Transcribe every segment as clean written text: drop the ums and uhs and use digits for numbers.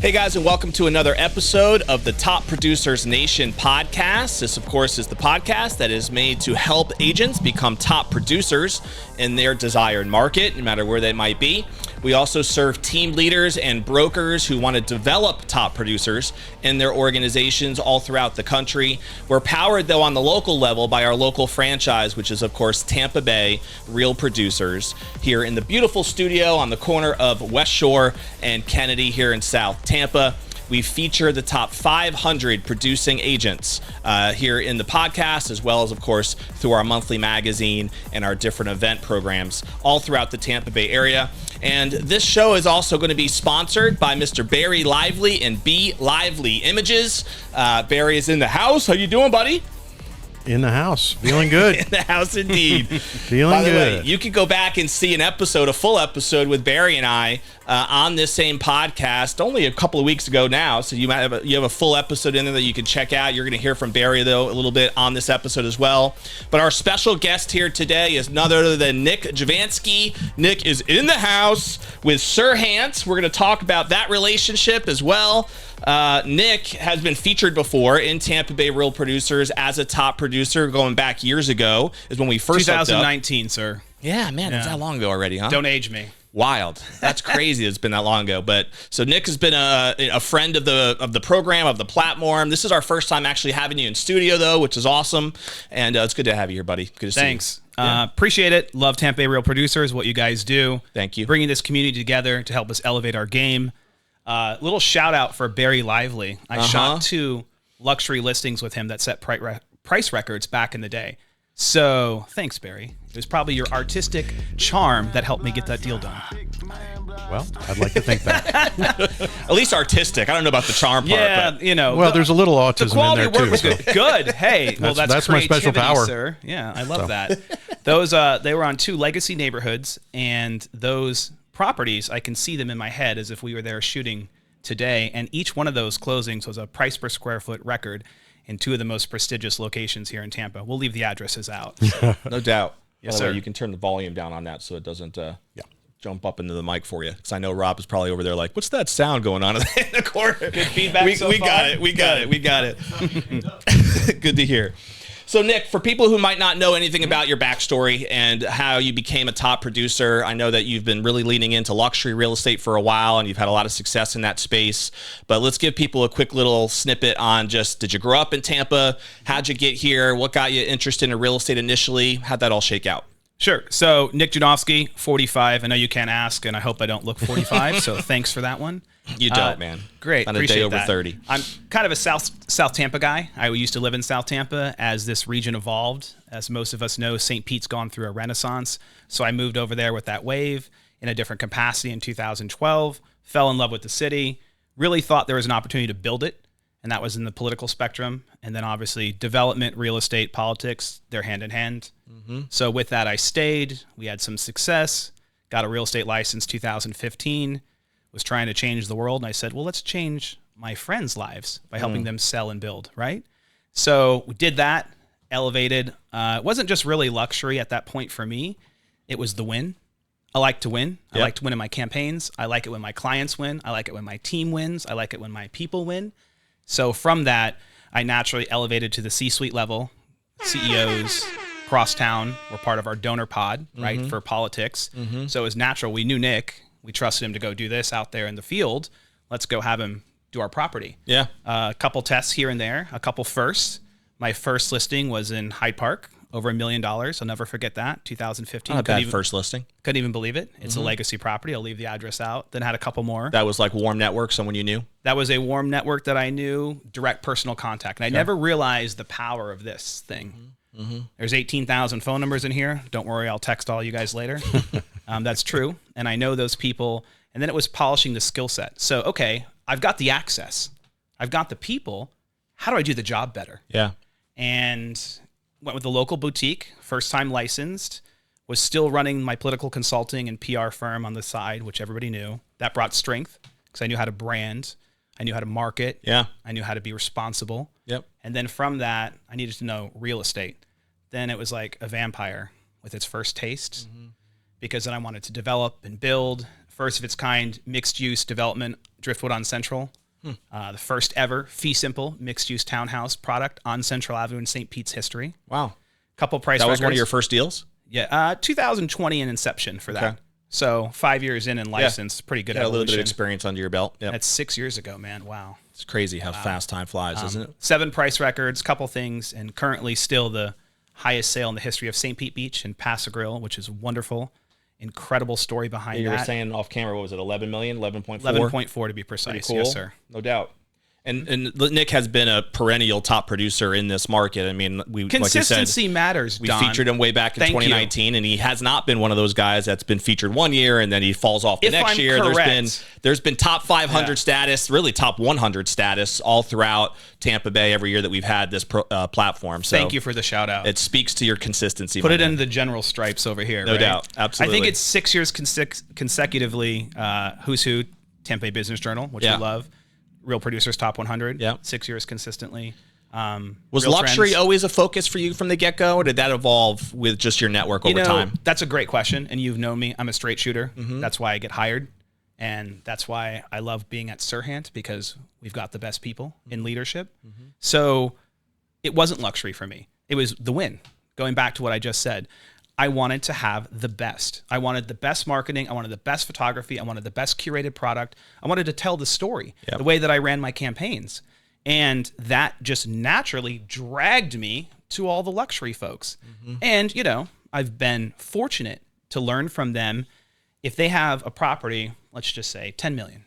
Hey guys, and welcome to another episode of the Top Producers Nation podcast. This, of course, is the podcast that is made to help agents become top producers in their desired market, no matter where they might be. We also serve team leaders and brokers who want to develop top producers in their organizations all throughout the country. We're powered, though, on the local level by our local franchise, which is, of course, Tampa Bay Real Producers, here in the beautiful studio on the corner of West Shore and Kennedy here in South Tampa. We feature the top 500 producing agents here in the podcast, as well as, of course, through our monthly magazine and our different event programs all throughout the Tampa Bay area. And this show is also going to be sponsored by Mr. Barry Lively and Be Lively Images. Barry is in the house. How you doing, buddy? In the house. Feeling good. In the house, indeed. Feeling By the good. way, you can go back and see a full episode with Barry and I on this same podcast only a couple of weeks ago now. So you might have a full episode in there that you can check out. You're going to hear from Barry, though, a little bit on this episode as well. But our special guest here today is none other than Nick Janovsky. Nick is in the house with Sir Hans. We're going to talk about that relationship as well. Nick has been featured before in Tampa Bay Real Producers as a top producer going back years ago, is when we first 2019, sir. Yeah, man, it's that long ago already, huh? Don't age me. Wild. That's crazy. It's been that long ago. But so Nick has been a friend of the program, of the platform. This is our first time actually having you in studio, though, which is awesome. And it's good to have you here, buddy. Good to see you. Thanks. Appreciate it. Love Tampa Bay Real Producers, what you guys do. Thank you. Bringing this community together to help us elevate our game. Little shout out for Barry Lively. I shot 2 luxury listings with him that set price records back in the day. So thanks, Barry. It was probably your artistic charm that helped me get that deal done. Well, I'd like to think that. At least artistic. I don't know about the charm part. Yeah, but. you know. Well, there's a little autism the quality in there, of work too. was good. Good. Hey, well, that's my special creativity, power. sir. Yeah, I love that. Those they were on 2 legacy neighborhoods, and those properties, I can see them in my head as if we were there shooting today, and each one of those closings was a price per square foot record in 2 of the most prestigious locations here in Tampa. We'll leave the addresses out. No doubt. Yes, By the sir. way, you can turn the volume down on that so it doesn't jump up into the mic for you. Because I know Rob is probably over there like, what's that sound going on in the corner? Good feedback we so we far? got it. We got it. Good to hear. So, Nick, for people who might not know anything about your backstory and how you became a top producer, I know that you've been really leaning into luxury real estate for a while and you've had a lot of success in that space. But let's give people a quick little snippet on just, did you grow up in Tampa? How'd you get here? What got you interested in real estate initially? How'd that all shake out? Sure. So Nick Janovsky, 45. I know you can't ask, and I hope I don't look 45, so thanks for that one. You don't, man. Great. On a Appreciate day over that. 30. I'm kind of a South Tampa guy. I used to live in South Tampa as this region evolved. As most of us know, St. Pete's gone through a renaissance. So I moved over there with that wave in a different capacity in 2012, fell in love with the city, really thought there was an opportunity to build it, and that was in the political spectrum. And then obviously development, real estate, politics, they're hand in hand. Mm-hmm. So with that, I stayed. We had some success, got a real estate license 2015, was trying to change the world. And I said, well, let's change my friends' lives by helping them sell and build, right? So we did that, elevated. It wasn't just really luxury at that point for me. It was the win. I like to win. I like to win in my campaigns. I like it when my clients win. I like it when my team wins. I like it when my people win. So from that, I naturally elevated to the C-suite level. CEOs across town were part of our donor pod, right, for politics. Mm-hmm. So it was natural. We knew Nick. We trusted him to go do this out there in the field. Let's go have him do our property. Yeah. A couple tests here and there, a couple firsts. My first listing was in Hyde Park, over $1 million. I'll never forget that, 2015. Not a bad first listing. Couldn't even believe it. It's a legacy property. I'll leave the address out. Then had a couple more. That was like Warm Network, someone you knew? That was a warm network that I knew, direct personal contact. And I never realized the power of this thing. Mm-hmm. There's 18,000 phone numbers in here. Don't worry, I'll text all you guys later. That's true. And I know those people. And then it was polishing the skill set. So, okay, I've got the access. I've got the people. How do I do the job better? Yeah. And went with the local boutique, first time licensed, was still running my political consulting and PR firm on the side, which everybody knew. That brought strength because I knew how to brand. I knew how to market. Yeah. I knew how to be responsible. Yep. And then from that, I needed to know real estate. Then it was like a vampire with its first taste because then I wanted to develop and build, first of its kind mixed use development, Driftwood on Central. The first ever fee simple mixed use townhouse product on Central Avenue in St. Pete's history. Wow. Couple price That was records. one of your first deals? Yeah, 2020 in inception for that. Okay. So 5 years in license, pretty good Yeah, a evolution. little bit of experience under your belt. Yep. That's 6 years ago, man. Wow. It's crazy how fast time flies, isn't it? 7 price records, couple things, and currently still the highest sale in the history of St. Pete Beach and Paso Grill, which is wonderful. Incredible story behind You that. were saying off camera, what was it, 11 million, 11.4? 11.4 to be precise. Cool. Yes, sir. No doubt. And Nick has been a perennial top producer in this market. I mean, Consistency matters, we Don. featured him way back in Thank 2019, and he has not been one of those guys that's been featured one year and then he falls off the If next I'm year. correct. There's been top 500 Yeah. status, really top 100 status all throughout Tampa Bay every year that we've had this platform. So Thank you for the shout out. It speaks to your consistency. Put my it man. in the general stripes over here. No right? doubt. Absolutely. I think it's 6 years consecutively. Who's Who, Tampa Bay Business Journal, which Yeah. we love. Real Producers Top 100. Yeah. 6 years consistently. Was Real luxury Trends. always a focus for you from the get-go, or did that evolve with just your network over time? That's a great question, and you've known me. I'm a straight shooter. Mm-hmm. That's why I get hired, and that's why I love being at Serhant, because we've got the best people in leadership. Mm-hmm. So it wasn't luxury for me. It was the win. Going back to what I just said, I wanted to have the best. I wanted the best marketing. I wanted the best photography. I wanted the best curated product. I wanted to tell the story the way that I ran my campaigns. And that just naturally dragged me to all the luxury folks. And, I've been fortunate to learn from them. If they have a property, let's just say 10 million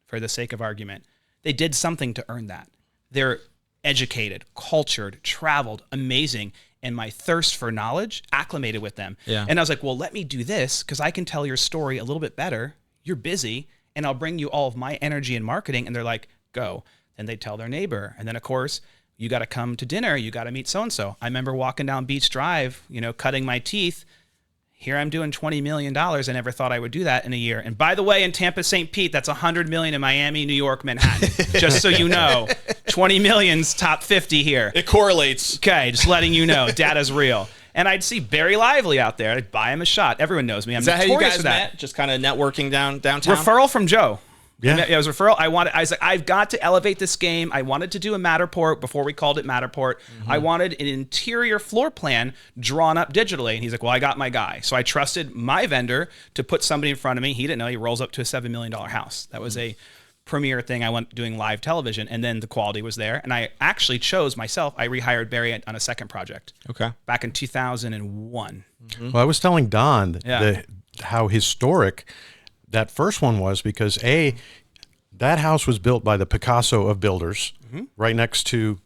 for the sake of argument, they did something to earn that. They're educated, cultured, traveled, amazing. And my thirst for knowledge acclimated with them. Yeah. And I was like, well, let me do this because I can tell your story a little bit better. You're busy, and I'll bring you all of my energy and marketing. And they're like, go. And they tell their neighbor. And then, of course, you got to come to dinner. You got to meet so-and-so. I remember walking down Beach Drive, cutting my teeth. Here I'm doing $20 million. I never thought I would do that in a year. And by the way, in Tampa, St. Pete, that's $100 million in Miami, New York, Manhattan. Just so you know, 20 million's top 50 here. It correlates. Okay, just letting you know, data's real. And I'd see Barry Lively out there. I'd buy him a shot. Everyone knows me. I'm Is that how you notorious guys for that. met? Just kind of networking downtown? Referral from Joe. Yeah. It was a referral. I was like, I've got to elevate this game. I wanted to do a Matterport before we called it Matterport. I wanted an interior floor plan drawn up digitally. And he's like, well, I got my guy. So I trusted my vendor to put somebody in front of me. He didn't know he rolls up to a $7 million house. That was a premiere thing. I went doing live television, and then the quality was there. And I actually chose myself. I rehired Barry on a second project. Okay. Back in 2001. Well, I was telling Don Yeah. how historic that first one was because that house was built by the Picasso of builders, right next to.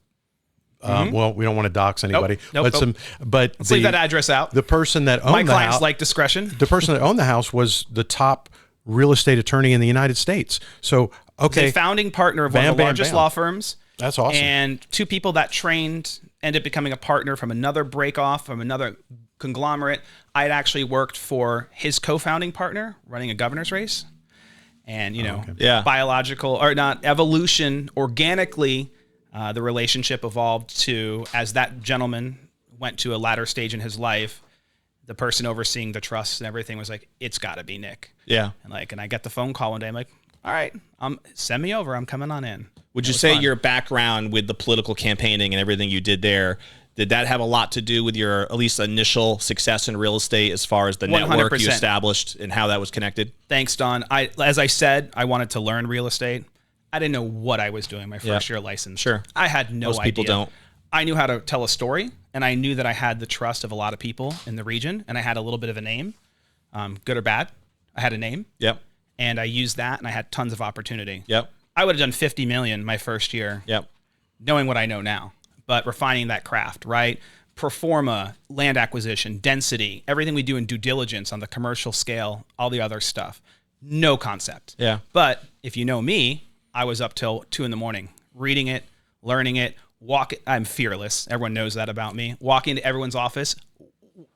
Well, we don't want to dox anybody, Nope. but Let's leave that address out. the person that owned My the clients house, like discretion. the person that owned the house was the top real estate attorney in the United States. So, okay, The founding partner of one Bam, of the bam, largest bam. law firms. That's awesome. And 2 people that trained ended up becoming a partner from another break off from another conglomerate. I had actually worked for his co-founding partner running a governor's race. And, Yeah. biological or not evolution, organically, the relationship evolved to, as that gentleman went to a latter stage in his life, the person overseeing the trust and everything was like, it's got to be Nick. Yeah. And I got the phone call one day. I'm like, all right, send me over. I'm coming on in. Would you was say fun. your background with the political campaigning and everything you did there, did that have a lot to do with your at least initial success in real estate as far as the network you 100%. established and how that was connected? Thanks, Don. As I said, I wanted to learn real estate. I didn't know what I was doing my first year license. Sure. I had no idea. Most people don't. I knew how to tell a story, and I knew that I had the trust of a lot of people in the region, and I had a little bit of a name, good or bad. I had a name, Yep. and I used that, and I had tons of opportunity. Yep. I would have done 50 million my first year, Yep. knowing what I know now, but refining that craft, right? Performa, land acquisition, density, everything we do in due diligence on the commercial scale, all the other stuff. No concept. Yeah. But if you know me, I was up till 2 a.m, reading it, learning it, I'm fearless. Everyone knows that about me. Walking into everyone's office.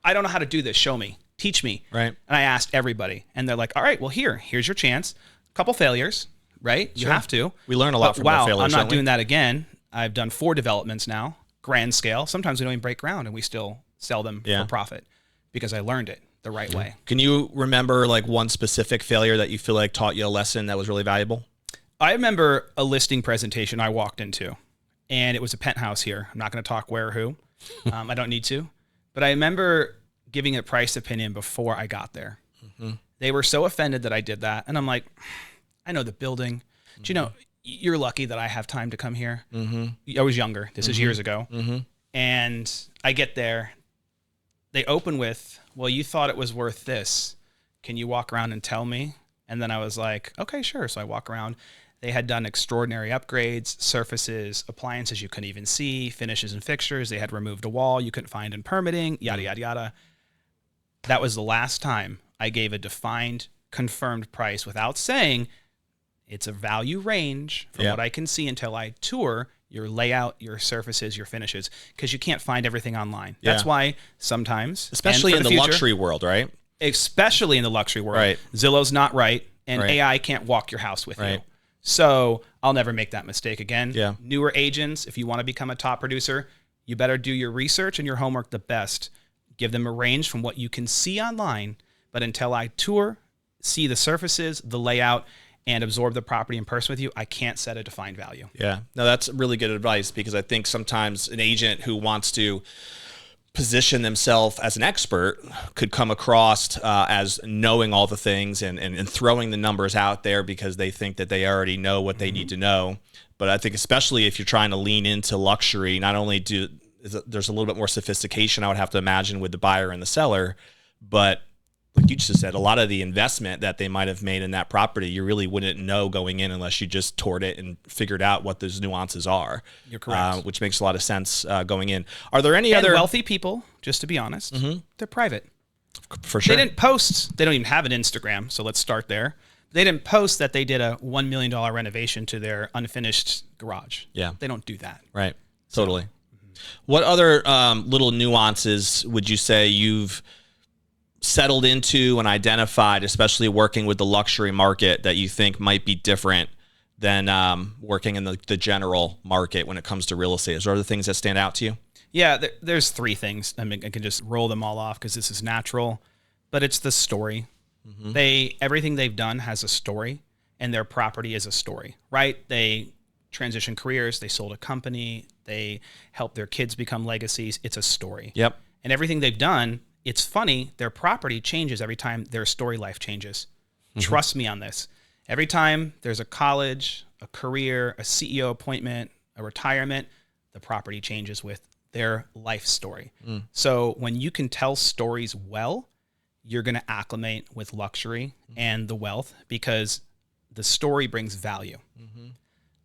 I don't know how to do this. Show me, teach me. Right. And I asked everybody, and they're like, all right, well, here's your chance. Couple failures, right? You have to. We learn a lot But from our wow, failures, I'm don't not we? doing that again. I've done 4 developments now, grand scale. Sometimes we don't even break ground, and we still sell them Yeah. for profit because I learned it. the right way. Can you remember like one specific failure that you feel like taught you a lesson that was really valuable? I remember a listing presentation I walked into, and it was a penthouse here. I'm not going to talk where or who. I don't need to. But I remember giving a price opinion before I got there. They were so offended that I did that. And I'm like, I know the building. Do you know, you're lucky that I have time to come here. I was younger. This is years ago. And I get there. They open with, well, you thought it was worth this. Can you walk around and tell me? And then I was like, okay, sure. So I walk around. They had done extraordinary upgrades, surfaces, appliances you couldn't even see, finishes and fixtures. They had removed a wall you couldn't find in permitting, yada, yada, yada. That was the last time I gave a defined, confirmed price without saying it's a value range from what I can see until I tour your layout, your surfaces, your finishes, because you can't find everything online. That's why sometimes, especially in the luxury world, right? Especially in the luxury world, Zillow's not right, and AI can't walk your house with you. So I'll never make that mistake again. Newer agents, if you want to become a top producer, you better do your research and your homework the best. Give them a range from what you can see online, but until I tour, see the surfaces, the layout, and absorb the property in person with you, I can't set a defined value. Yeah, no, that's really good advice, because I think sometimes an agent who wants to position themselves as an expert could come across as knowing all the things and throwing the numbers out there because they think that they already know what they need to know. But I think especially if you're trying to lean into luxury, not only there's a little bit more sophistication, I would have to imagine, with the buyer and the seller, but like you just said, a lot of the investment that they might have made in that property, you really wouldn't know going in unless you just toured it and figured out what those nuances are. You're correct. Which makes a lot of sense going in. Are there any and other wealthy people, just to be honest, they're private. For sure. They didn't post, they don't even have an Instagram, so let's start there. They didn't post that they did a $1 million renovation to their unfinished garage. Yeah. They don't do that. Right. Totally. What other little nuances would you say you've settled into and identified, especially working with the luxury market, that you think might be different than working in the general market when it comes to real estate? Is there other things that stand out to you? Yeah, there's three things. I mean, I can just roll them all off because this is natural, but it's the story. Everything they've done has a story, and their property is a story, right? They transition careers, they sold a company, they helped their kids become legacies. It's a story. Yep. And everything they've done, it's funny, their property changes every time their story life changes. Trust me on this. Every time there's a college, a career, a CEO appointment, a retirement, the property changes with their life story. So when you can tell stories well, you're going to acclimate with luxury and the wealth, because the story brings value.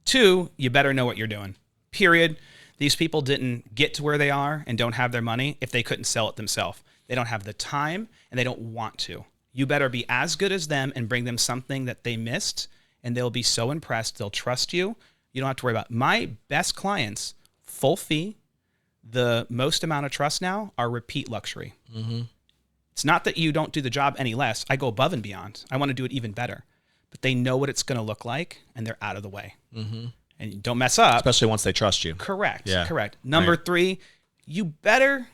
Two, you better know what you're doing. Period. These people didn't get to where they are and don't have their money if they couldn't sell it themselves. They don't have the time, and they don't want to. You better be as good as them and bring them something that they missed, and they'll be so impressed. They'll trust you. You don't have to worry about it. My best clients, full fee, the most amount of trust now, are repeat luxury. It's not that you don't do the job any less. I go above and beyond. I want to do it even better. But they know what it's going to look like, and they're out of the way. And you don't mess up. Especially once they trust you. Correct. Yeah. Correct. Number three, you better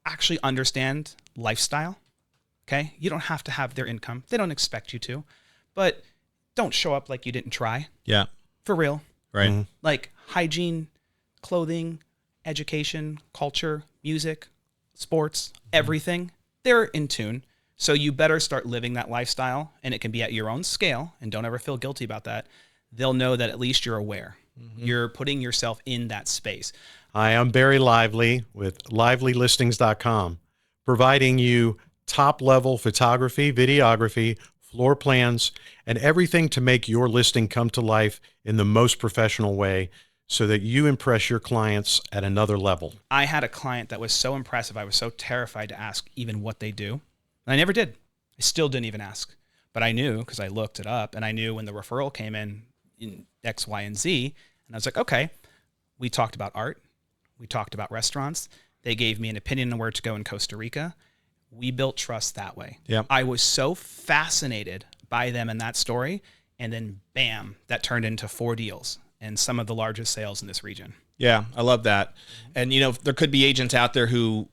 actually understand lifestyle. Okay? You don't have to have their income. They don't expect you to. But don't show up like you didn't try. Yeah. For real. Right. Like hygiene, clothing, education, culture, music, sports, everything. They're in tune. So you better start living that lifestyle, and it can be at your own scale, and don't ever feel guilty about that. They'll know that at least you're aware. You're putting yourself in that space. Hi, I'm Barry Lively with livelylistings.com, providing you top-level photography, videography, floor plans, and everything to make your listing come to life in the most professional way so that you impress your clients at another level. I had a client that was so impressive, I was so terrified to ask even what they do. And I never did. I still didn't even ask. But I knew, because I looked it up, and I knew when the referral came in X, Y, and Z. And I was like, okay, we talked about art. We talked about restaurants. They gave me an opinion on where to go in Costa Rica. We built trust that way. Yep. I was so fascinated by them and that story. And then, bam, that turned into 4 deals and some of the largest sales in this region. Yeah, I love that. And, you know, there could be agents out there who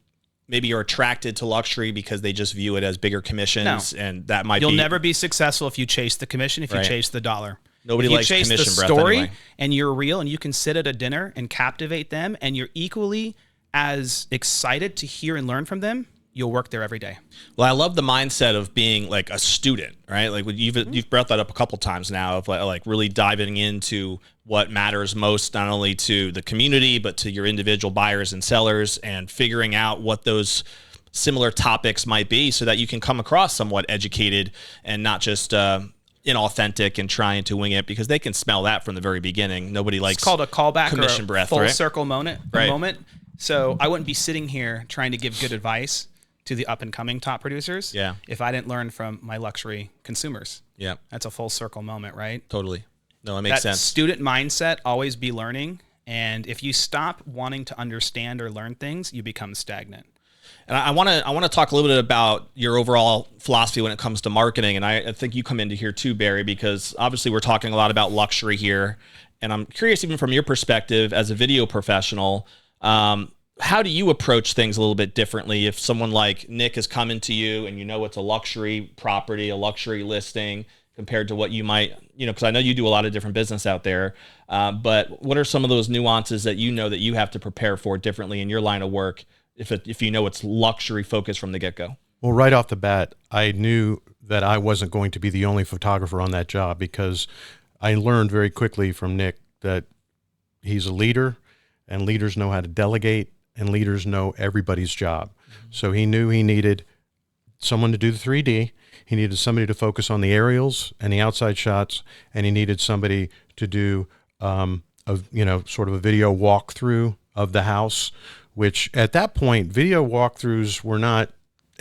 maybe you're attracted to luxury because they just view it as bigger commissions, and that might You'll be. never be successful if you chase the commission, if you chase the dollar. Nobody if you likes chase commission the breath story anyway. and you're real and you can sit at a dinner and captivate them and you're equally as excited to hear and learn from them, you'll work there every day. Well, I love the mindset of being like a student, right? Like you've brought that up a couple times now of like really diving into what matters most, not only to the community, but to your individual buyers and sellers, and figuring out what those similar topics might be so that you can come across somewhat educated and not just inauthentic and trying to wing it, because they can smell that from the very beginning. Nobody likes it's called a callback commission or a breath, full right? circle moment. So I wouldn't be sitting here trying to give good advice to the up and coming top producers if I didn't learn from my luxury consumers. Yeah. That's a full circle moment, right? Totally. No, it makes sense. Student mindset, always be learning. And if you stop wanting to understand or learn things, you become stagnant. And I want to talk a little bit about your overall philosophy when it comes to marketing. And I think you come into here too, Barry, because obviously we're talking a lot about luxury here. And I'm curious, even from your perspective as a video professional, how do you approach things a little bit differently if someone like Nick is coming to you and you know it's a luxury property, a luxury listing, compared to what you might, because I know you do a lot of different business out there, but what are some of those nuances that you know that you have to prepare for differently in your line of work if you know it's luxury focused from the get-go? Well, right off the bat, I knew that I wasn't going to be the only photographer on that job, because I learned very quickly from Nick that he's a leader, and leaders know how to delegate, and leaders know everybody's job. So he knew he needed someone to do the 3D. He needed somebody to focus on the aerials and the outside shots, and he needed somebody to do sort of a video walkthrough of the house, which at that point, video walkthroughs were not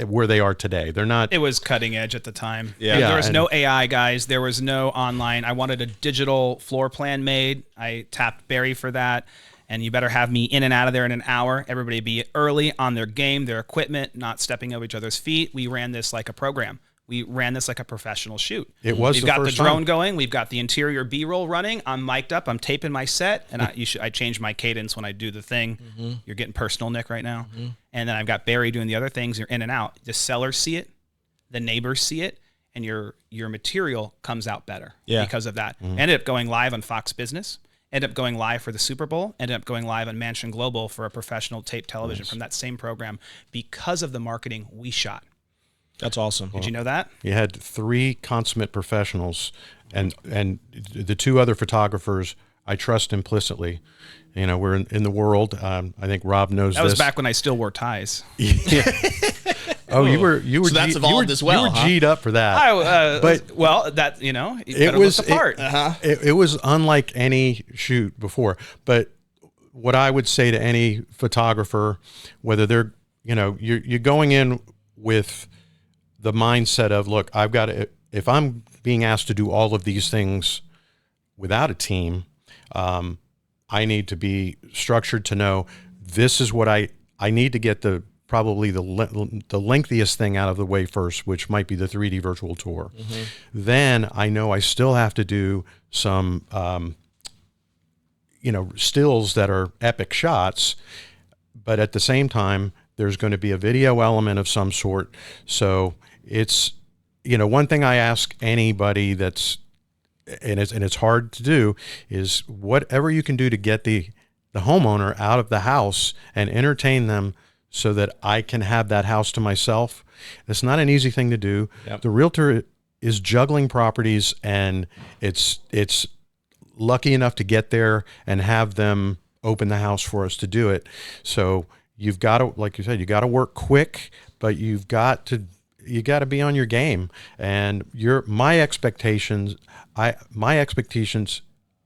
where they are today. They're not. It was cutting edge at the time. Yeah. There was no AI, guys. There was no online. I wanted a digital floor plan made. I tapped Barry for that. And you better have me in and out of there in an hour. Everybody be early on their game, their equipment, not stepping over each other's feet. We ran this like a program. We ran this like a professional shoot. It was. We've got the drone going. We've got the interior B-roll running. I'm mic'd up. I'm taping my set, and I change my cadence when I do the thing. You're getting personal, Nick, right now. And then I've got Barry doing the other things. You're in and out. The sellers see it, the neighbors see it, and your material comes out better because of that. Ended up going live on Fox Business. Ended up going live for the Super Bowl, ended up going live on Mansion Global for a professional tape television from that same program because of the marketing we shot. That's awesome. Did you know that? You had 3 consummate professionals, and the 2 other photographers I trust implicitly. We're in the world. I think Rob knows that this. Was back when I still wore ties. Oh, you were. So that's evolved as well. You were G'd up for that. It was the part. It was unlike any shoot before. But what I would say to any photographer, whether they're, you're going in with the mindset of, look, I've got to. If I'm being asked to do all of these things without a team, I need to be structured to know this is what I need to get probably the lengthiest thing out of the way first, which might be the 3D virtual tour. Then I know I still have to do some, stills that are epic shots, but at the same time, there's going to be a video element of some sort. So it's, one thing I ask anybody and it's hard to do, is whatever you can do to get the homeowner out of the house and entertain them so that I can have that house to myself. It's not an easy thing to do. Yep. The realtor is juggling properties, and it's lucky enough to get there and have them open the house for us to do it. So you've got to, like you said, you got to work quick, but you got to be on your game. And my expectations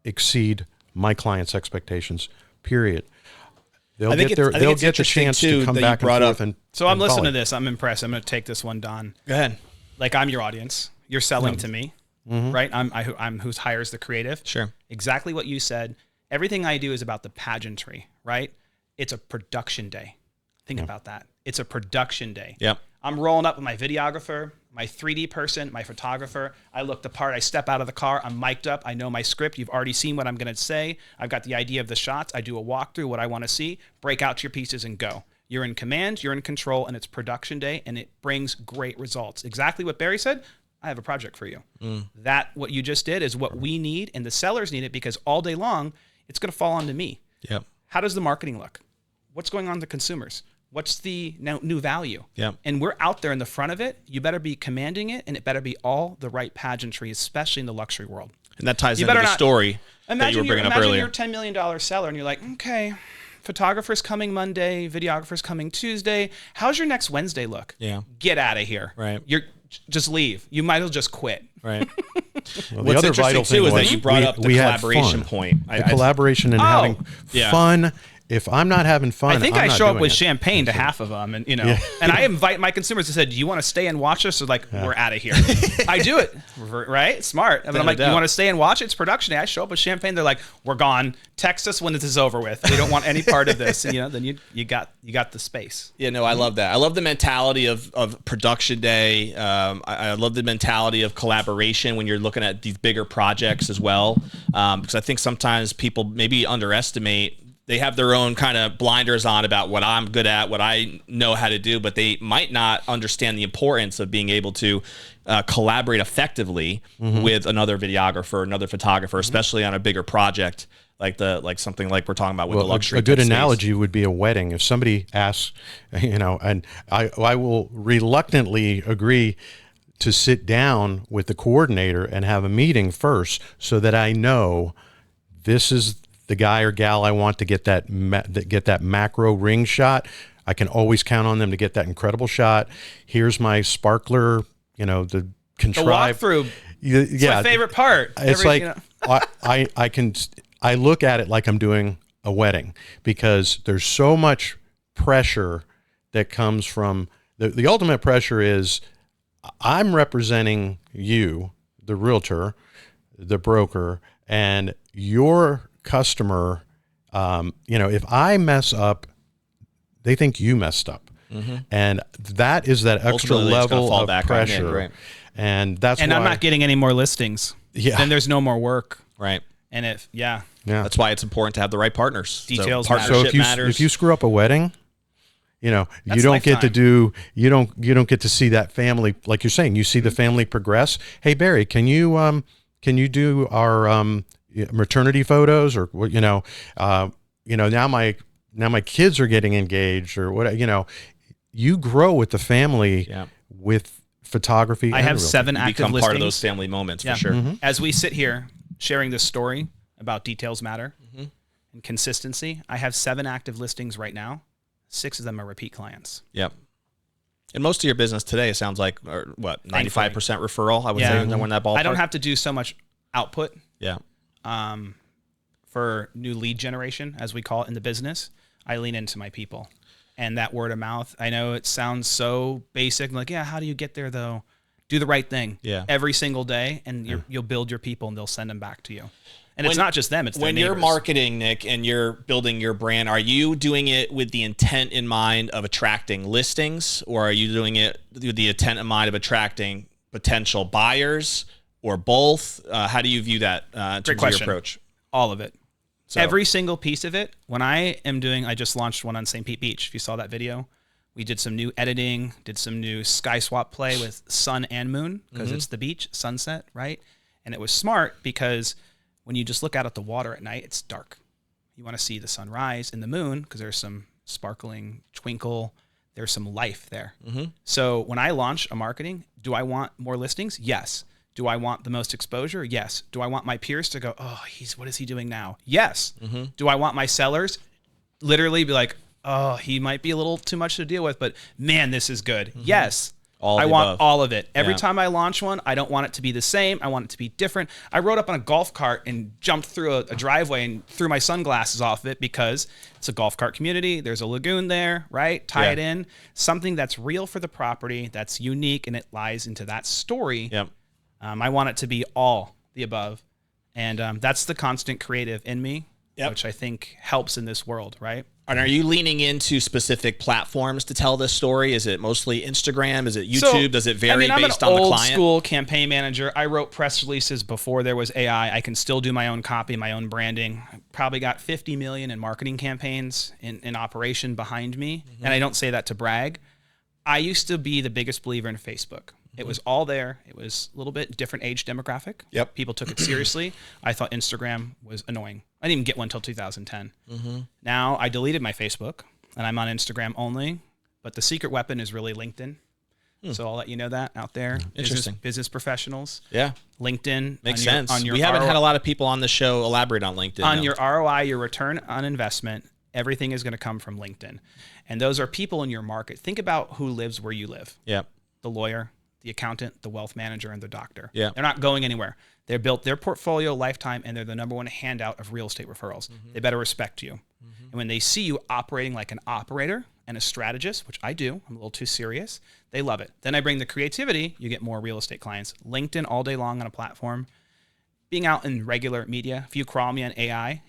exceed my clients' expectations, period. They'll get the chance to come back and forth. So I'm listening to this. I'm impressed. I'm going to take this one, Don. Go ahead. Like, I'm your audience. You're selling to me, right? I'm who hires the creative. Sure. Exactly what you said. Everything I do is about the pageantry, right? It's a production day. Think about that. It's a production day. Yep. I'm rolling up with my videographer, my 3D person, my photographer. I look the part. I step out of the car. I'm mic'd up. I know my script. You've already seen what I'm going to say. I've got the idea of the shots. I do a walkthrough, what I want to see. Break out your pieces and go. You're in command, you're in control, and it's production day, and it brings great results. Exactly what Barry said. I have a project for you. That what you just did is what we need, and the sellers need it, because all day long it's going to fall onto me. Yep. How does the marketing look? What's going on to consumers? What's the new value? Yep. And we're out there in the front of it. You better be commanding it, and it better be all the right pageantry, especially in the luxury world. And that ties into the story that you were bringing up earlier. Imagine you're a $10 million seller, and you're like, okay, photographer's coming Monday, videographer's coming Tuesday. How's your next Wednesday look? Yeah. Get out of here. Right. Just leave. You might as well just quit. Right. Well, What's interesting too is that you brought up the collaboration point. The collaboration and having fun. If I'm not having fun, I think I'm I not show up doing with it. champagne to half of them, and and I invite my consumers to say, "Do you want to stay and watch us?" Or like, "We're out of here." I do it, right? Smart. I mean, I'm like, "You want to stay and watch it? It's production day." I show up with champagne. They're like, "We're gone. Text us when this is over with. We don't want any part of this." And then you got the space. Yeah, no, I love that. I love the mentality of production day. I love the mentality of collaboration when you're looking at these bigger projects as well, because I think sometimes people maybe underestimate. They have their own kind of blinders on about what I'm good at, what I know how to do, but they might not understand the importance of being able to collaborate effectively with another videographer, another photographer, especially on a bigger project like something like we're talking about with the luxury. A good space. analogy would be a wedding. If somebody asks, and I will reluctantly agree to sit down with the coordinator and have a meeting first, so that I know this is the guy or gal I want to get that macro ring shot. I can always count on them to get that incredible shot. Here's my sparkler, the contrived. The walkthrough. It's my favorite part. It's I look at it like I'm doing a wedding, because there's so much pressure that comes from the ultimate pressure is I'm representing you, the realtor, the broker, and your customer. If I mess up, they think you messed up, and that is that extra level of pressure. Right. And that's why I'm not getting any more listings. Yeah. Then there's no more work. Right. And That's why it's important to have the right partners. Details so partnership matters. If you screw up a wedding, you don't lifetime. get to do, you don't get to see that family, like you're saying, you see the family progress. Hey, Barry, can you do our maternity photos, or now my kids are getting engaged, or what, you grow with the family with photography. I have 7 active become listings. Part of those family moments for sure. As we sit here sharing this story about details matter and consistency, I have 7 active listings right now. 6 of them are repeat clients. Yep. And most of your business today, it sounds like, 95% referral, I would say, when that ballpark. I don't have to do so much output. Yeah. For new lead generation, as we call it in the business, I lean into my people. And that word of mouth, I know it sounds so basic, like, how do you get there though? Do the right thing every single day, and you'll build your people, and they'll send them back to you. And it's not just them, it's their when neighbors. You're marketing, Nick, and you're building your brand, are you doing it with the intent in mind of attracting listings, or are you doing it with the intent in mind of attracting potential buyers, or both? How do you view that in terms of your approach? All of it. So, every single piece of it. When I just launched one on St. Pete Beach. If you saw that video, we did some new editing, did some new sky swap play with sun and moon, because it's the beach, sunset, right? And it was smart, because when you just look out at the water at night, it's dark. You want to see the sunrise and the moon, because there's some sparkling twinkle. There's some life there. So when I launch a marketing, do I want more listings? Yes. Do I want the most exposure? Yes. Do I want my peers to go, oh, what is he doing now? Yes. Do I want my sellers literally be like, oh, he might be a little too much to deal with, but man, this is good. Yes. I want all of it. Every time I launch one, I don't want it to be the same. I want it to be different. I rode up on a golf cart and jumped through a driveway and threw my sunglasses off of it, because it's a golf cart community. There's a lagoon there, right? Tie it in. Something that's real for the property, that's unique, and it lies into that story. Yep. I want it to be all the above. And that's the constant creative in me, which I think helps in this world, right? And are you leaning into specific platforms to tell this story? Is it mostly Instagram? Is it YouTube? Does it vary based on the client? I'm an old school campaign manager. I wrote press releases before there was AI. I can still do my own copy, my own branding. I probably got 50 million in marketing campaigns in operation behind me. Mm-hmm. And I don't say that to brag. I used to be the biggest believer in Facebook. It was all there. It was a little bit different age demographic. Yep. People took it seriously. I thought Instagram was annoying. I didn't even get one until 2010. Mm-hmm. Now I deleted my Facebook and I'm on Instagram only, but the secret weapon is really LinkedIn. So I'll let you know that out there. Interesting. Business professionals. Yeah. LinkedIn. Makes sense. We haven't had a lot of people on the show elaborate on LinkedIn. On your ROI, your return on investment, everything is going to come from LinkedIn. And those are people in your market. Think about who lives where you live. Yeah. The lawyer, the accountant, the wealth manager, and the doctor. Yeah. They're not going anywhere. They're built their portfolio lifetime, and they're the number one handout of real estate referrals. They better respect you. And when they see you operating like an operator and a strategist, which I do, I'm a little too serious, they love it. Then I bring the creativity, you get more real estate clients. LinkedIn all day long on a platform. Being out in regular media, if you crawl me on AI,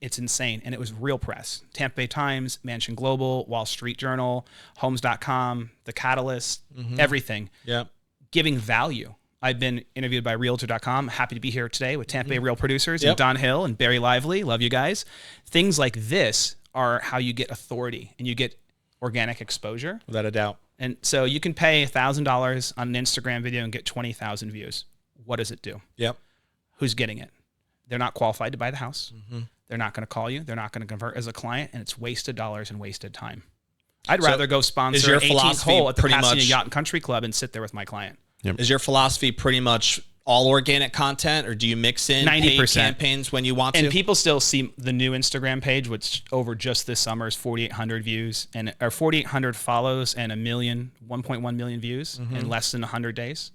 it's insane. And it was real press. Tampa Bay Times, Mansion Global, Wall Street Journal, Homes.com, The Catalyst, everything. Yeah. Giving value. I've been interviewed by Realtor.com. Happy to be here today with Tampa Bay Real Producers and Don Hill and Barry Lively. Love you guys. Things like this are how you get authority and you get organic exposure. Without a doubt. And so you can pay $1,000 on an Instagram video and get 20,000 views. What does it do? Yep. Who's getting it? They're not qualified to buy the house. They're not going to call you. They're not going to convert as a client, and it's wasted dollars and wasted time. I'd rather go sponsor an 18th hole at the Pasadena Yacht and Country Club and sit there with my client. Yep. Is your philosophy pretty much all organic content, or do you mix in 90% paid campaigns when you want to? And people still see the new Instagram page, which over just this summer is 4,800 views and or 4,800 follows and 1.1 million views in less than 100 days.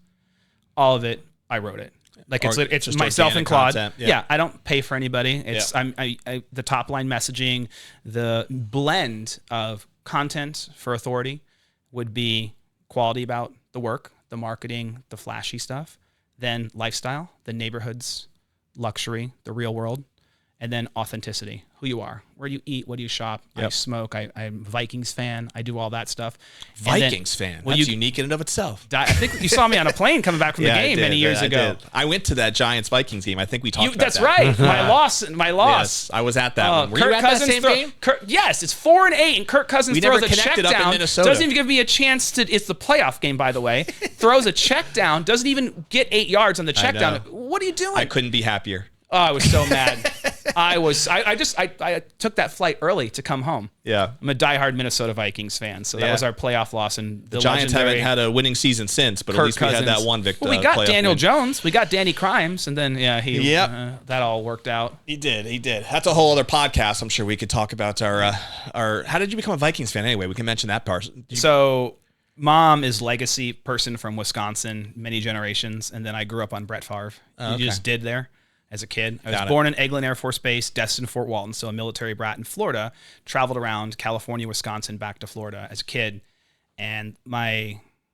All of it, I wrote it. Like it's just myself and Claude. Content. Yeah, I don't pay for anybody. It's I the top line messaging, the blend of content for authority would be quality about the work, the marketing, the flashy stuff, then lifestyle, the neighborhoods, luxury, the real world, and then authenticity, who you are, where you eat, what do you shop, I smoke, I'm a Vikings fan, I do all that stuff. Vikings fan, that's unique in and of itself. I think you saw me on a plane coming back from the game many years ago. I went to that Giants-Vikings game. I think we talked about that. That's right, my loss. Yes, I was at that one. Were you at that same game? Yes, it's 4-8, and Kirk Cousins throws a check down. Doesn't even give me a chance to, it's the playoff game, by the way, throws a check down, doesn't even get 8 yards on the check down. What are you doing? I couldn't be happier. Oh, I was so mad. I took that flight early to come home. Yeah. I'm a diehard Minnesota Vikings fan, so that was our playoff loss. And the Giants haven't had a winning season since, but at least we had that one victory. Well, we got Daniel Jones, we got Danny Crimes, and then that all worked out. He did. That's a whole other podcast. I'm sure we could talk about our how did you become a Vikings fan anyway? We can mention that part. So mom is legacy person from Wisconsin, many generations, and then I grew up on Brett Favre. You just did there. As a kid, I was born in Eglin Air Force Base, Destin, Fort Walton, so a military brat in Florida, traveled around California, Wisconsin, back to Florida as a kid. And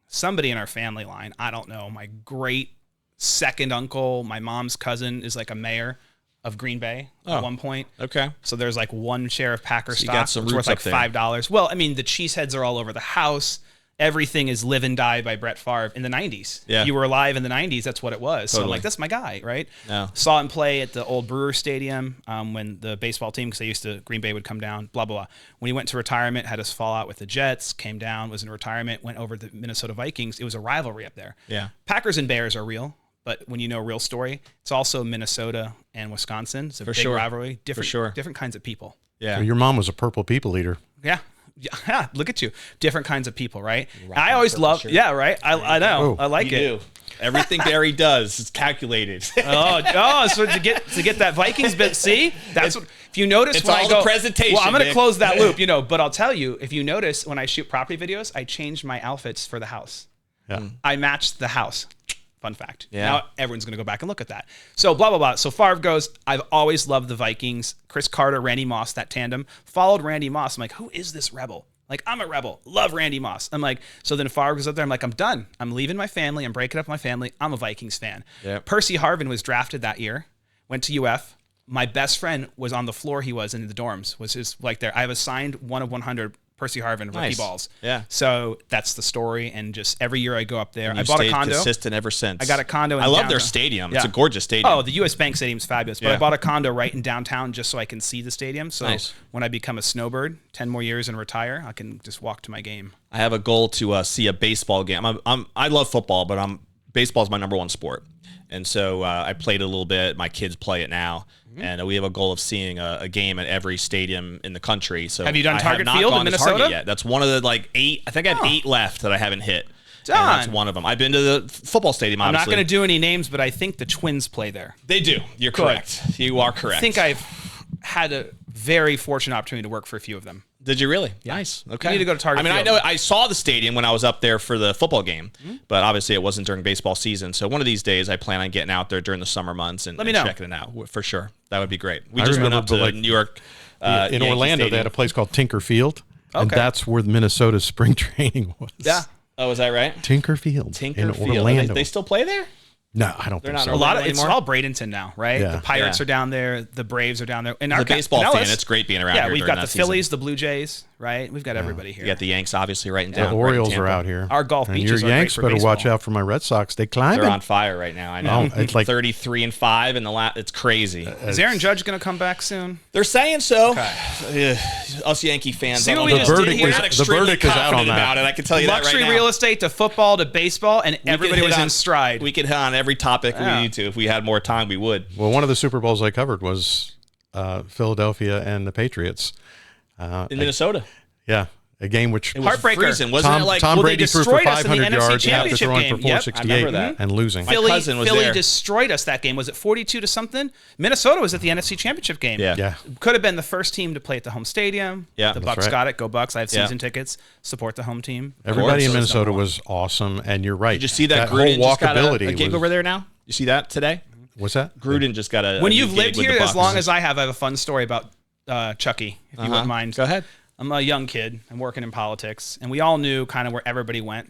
somebody in our family line, I don't know, my great second uncle, my mom's cousin is like a mayor of Green Bay at one point. Okay. So there's like one share of Packer stock. You got some roots worth like $5. Well, I mean, the cheeseheads are all over the house. Everything is Live and Die by Brett Favre in the 90s. Yeah. If you were alive in the 90s, that's what it was. Totally. So I'm like, that's my guy, right? Yeah. Saw him play at the old Brewer Stadium when the baseball team, because Green Bay would come down, blah, blah, blah. When he went to retirement, had his fallout with the Jets, came down, was in retirement, went over to the Minnesota Vikings. It was a rivalry up there. Yeah. Packers and Bears are real, but when you know a real story, it's also Minnesota and Wisconsin. It's a big rivalry. Different kinds of people. Yeah. So your mom was a purple people eater. Yeah. Yeah, look at you. Different kinds of people, right? I always love, right? I know. I like it. Everything Barry does is calculated. So to get that Vikings bit, see? That's what, if you notice it's when all I go, the presentation. Well, I'm going to close that loop, but I'll tell you, if you notice when I shoot property videos, I change my outfits for the house. Yeah. I match the house. Fun fact. Yeah. Now everyone's going to go back and look at that. So blah, blah, blah. So Favre goes, I've always loved the Vikings. Chris Carter, Randy Moss, that tandem. Followed Randy Moss. I'm like, who is this rebel? Like, I'm a rebel. Love Randy Moss. I'm like, so then Favre goes up there. I'm like, I'm done. I'm leaving my family. I'm breaking up my family. I'm a Vikings fan. Yep. Percy Harvin was drafted that year. Went to UF. my best friend was on the floor. He was in the dorms. Was his like there. I have a signed 1 of 100 Percy Harvin rookie balls. Yeah. So that's the story. And just every year I go up there. And I bought a condo. Consistent ever since. I got a condo. I love their stadium. It's a gorgeous stadium. Oh, the U.S. Bank Stadium's fabulous. But I bought a condo right in downtown just so I can see the stadium. So when I become a snowbird, 10 more years and retire, I can just walk to my game. I have a goal to see a baseball game. I love football, but baseball is my number one sport. And so I played a little bit. My kids play it now. And we have a goal of seeing a game at every stadium in the country. So have you done Target Field in Minnesota yet? That's one of the 8. I think I have 8 left that I haven't hit. Done. And that's one of them. I've been to the football stadium. I'm obviously. not going to do any names, but I think the Twins play there. They do. You're correct. You are correct. I think I've had a very fortunate opportunity to work for a few of them. Did you really? Yeah. Nice. Okay. You need to go to Target I mean, Field. I know I saw the stadium when I was up there for the football game, but obviously it wasn't during baseball season. So one of these days I plan on getting out there during the summer months and checking it out for sure. That would be great. We just went up to New York. In Orlando, Stadium. they had a place called Tinker Field, and that's where Minnesota's spring training was. Yeah. Oh, is that right? Tinker Field in Orlando. They still play there? No, I don't think so. It's all Bradenton now, right? Yeah. The Pirates are down there. The Braves are down there. And the baseball fan, it's great being around here. Yeah, we've got the season. Phillies, the Blue Jays, right? We've got everybody here. You got the Yanks, obviously, right in down. The Orioles are out here. Our golf beaches your are Yanks great for better baseball. watch out for my Red Sox. They're on fire right now. I know. It's like 33-5 in the last. It's crazy. Is Aaron Judge going to come back soon? They're saying so. Okay. Us Yankee fans. See what we just did here? The verdict is out on that. About it. I can tell you that right now. Luxury real estate to football to baseball, and everybody was in stride. We could hit on every topic we need to. If we had more time, we would. Well, one of the Super Bowls I covered was Philadelphia and the Patriots. In Minnesota. Yeah. A game which it was heartbreaker. Freezing. Wasn't it like Tom Brady threw for 500 yards after NFC throwing for game. 468 and losing. My cousin was Philly there. destroyed us that game. Was it 42 to something? Minnesota was at the NFC Championship game. Yeah. Could have been the first team to play at the home stadium. Yeah. The Bucks got it. Go Bucks. I had season tickets. Support the home team. Everybody in Minnesota was awesome, and you're right. Did you see that whole Gruden just got walkability a gig over there now? You see that today? What's that? Gruden just got a When new you've gig lived with here the as Bucks. long as I have a fun story about Chucky, if you wouldn't mind. Go ahead. I'm a young kid. I'm working in politics, and we all knew kind of where everybody went.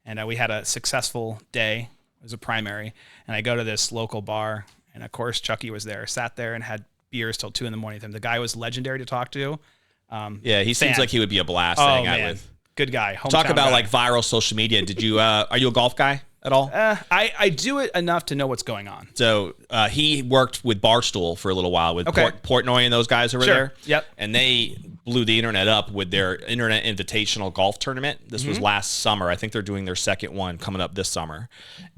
And we had a successful day. It was a primary, and I go to this local bar, and of course Chucky was there. Sat there and had beers till 2 a.m. with him. The guy was legendary to talk to. Yeah, he seems like he would be a blast to hang out with. Good guy. Talk about guy. like viral social media. Did you? Are you a golf guy at all? I do it enough to know what's going on. So he worked with Barstool for a little while with Portnoy and those guys over there. Yep. And they blew the internet up with their Internet Invitational Golf Tournament. This was last summer. I think they're doing their second one coming up this summer.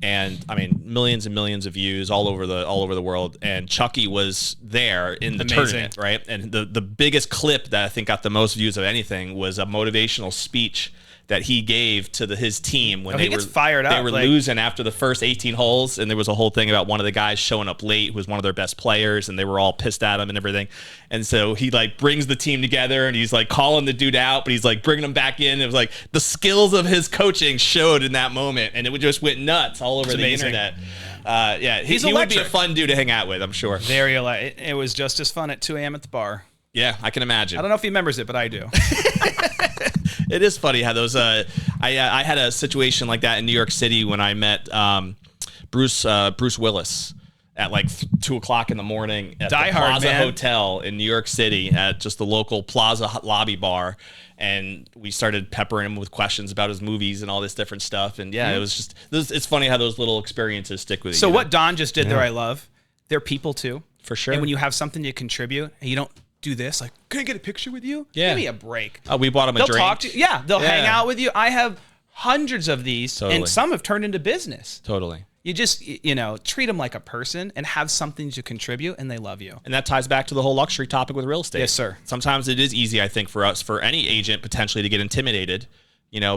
And I mean, millions and millions of views all over the world. And Chucky was there in the tournament, right? And the biggest clip that I think got the most views of anything was a motivational speech that he gave to his team when they were fired up. They were losing after the first 18 holes, and there was a whole thing about one of the guys showing up late, who was one of their best players, and they were all pissed at him and everything. And so he like brings the team together, and he's like calling the dude out, but he's like bringing him back in. It was like the skills of his coaching showed in that moment, and it just went nuts all over the internet. He would be a fun dude to hang out with, I'm sure. Very electric. It was just as fun at 2 a.m. at the bar. Yeah, I can imagine. I don't know if he remembers it, but I do. It is funny how those. I had a situation like that in New York City when I met Bruce Willis at like 2 o'clock in the morning at the Plaza Hotel in New York City at just the local Plaza lobby bar, and we started peppering him with questions about his movies and all this different stuff. And it was just it's funny how those little experiences stick with you. So what Don just did there, I love. They're people too, for sure. And when you have something to contribute, and you don't do this, like, can I get a picture with you? Yeah. Give me a break. We bought him a drink. They'll talk to you. Yeah, they'll hang out with you. I have hundreds of these, and some have turned into business. Totally. You just, treat them like a person and have something to contribute, and they love you. And that ties back to the whole luxury topic with real estate. Yes, sir. Sometimes it is easy, I think, for any agent potentially to get intimidated,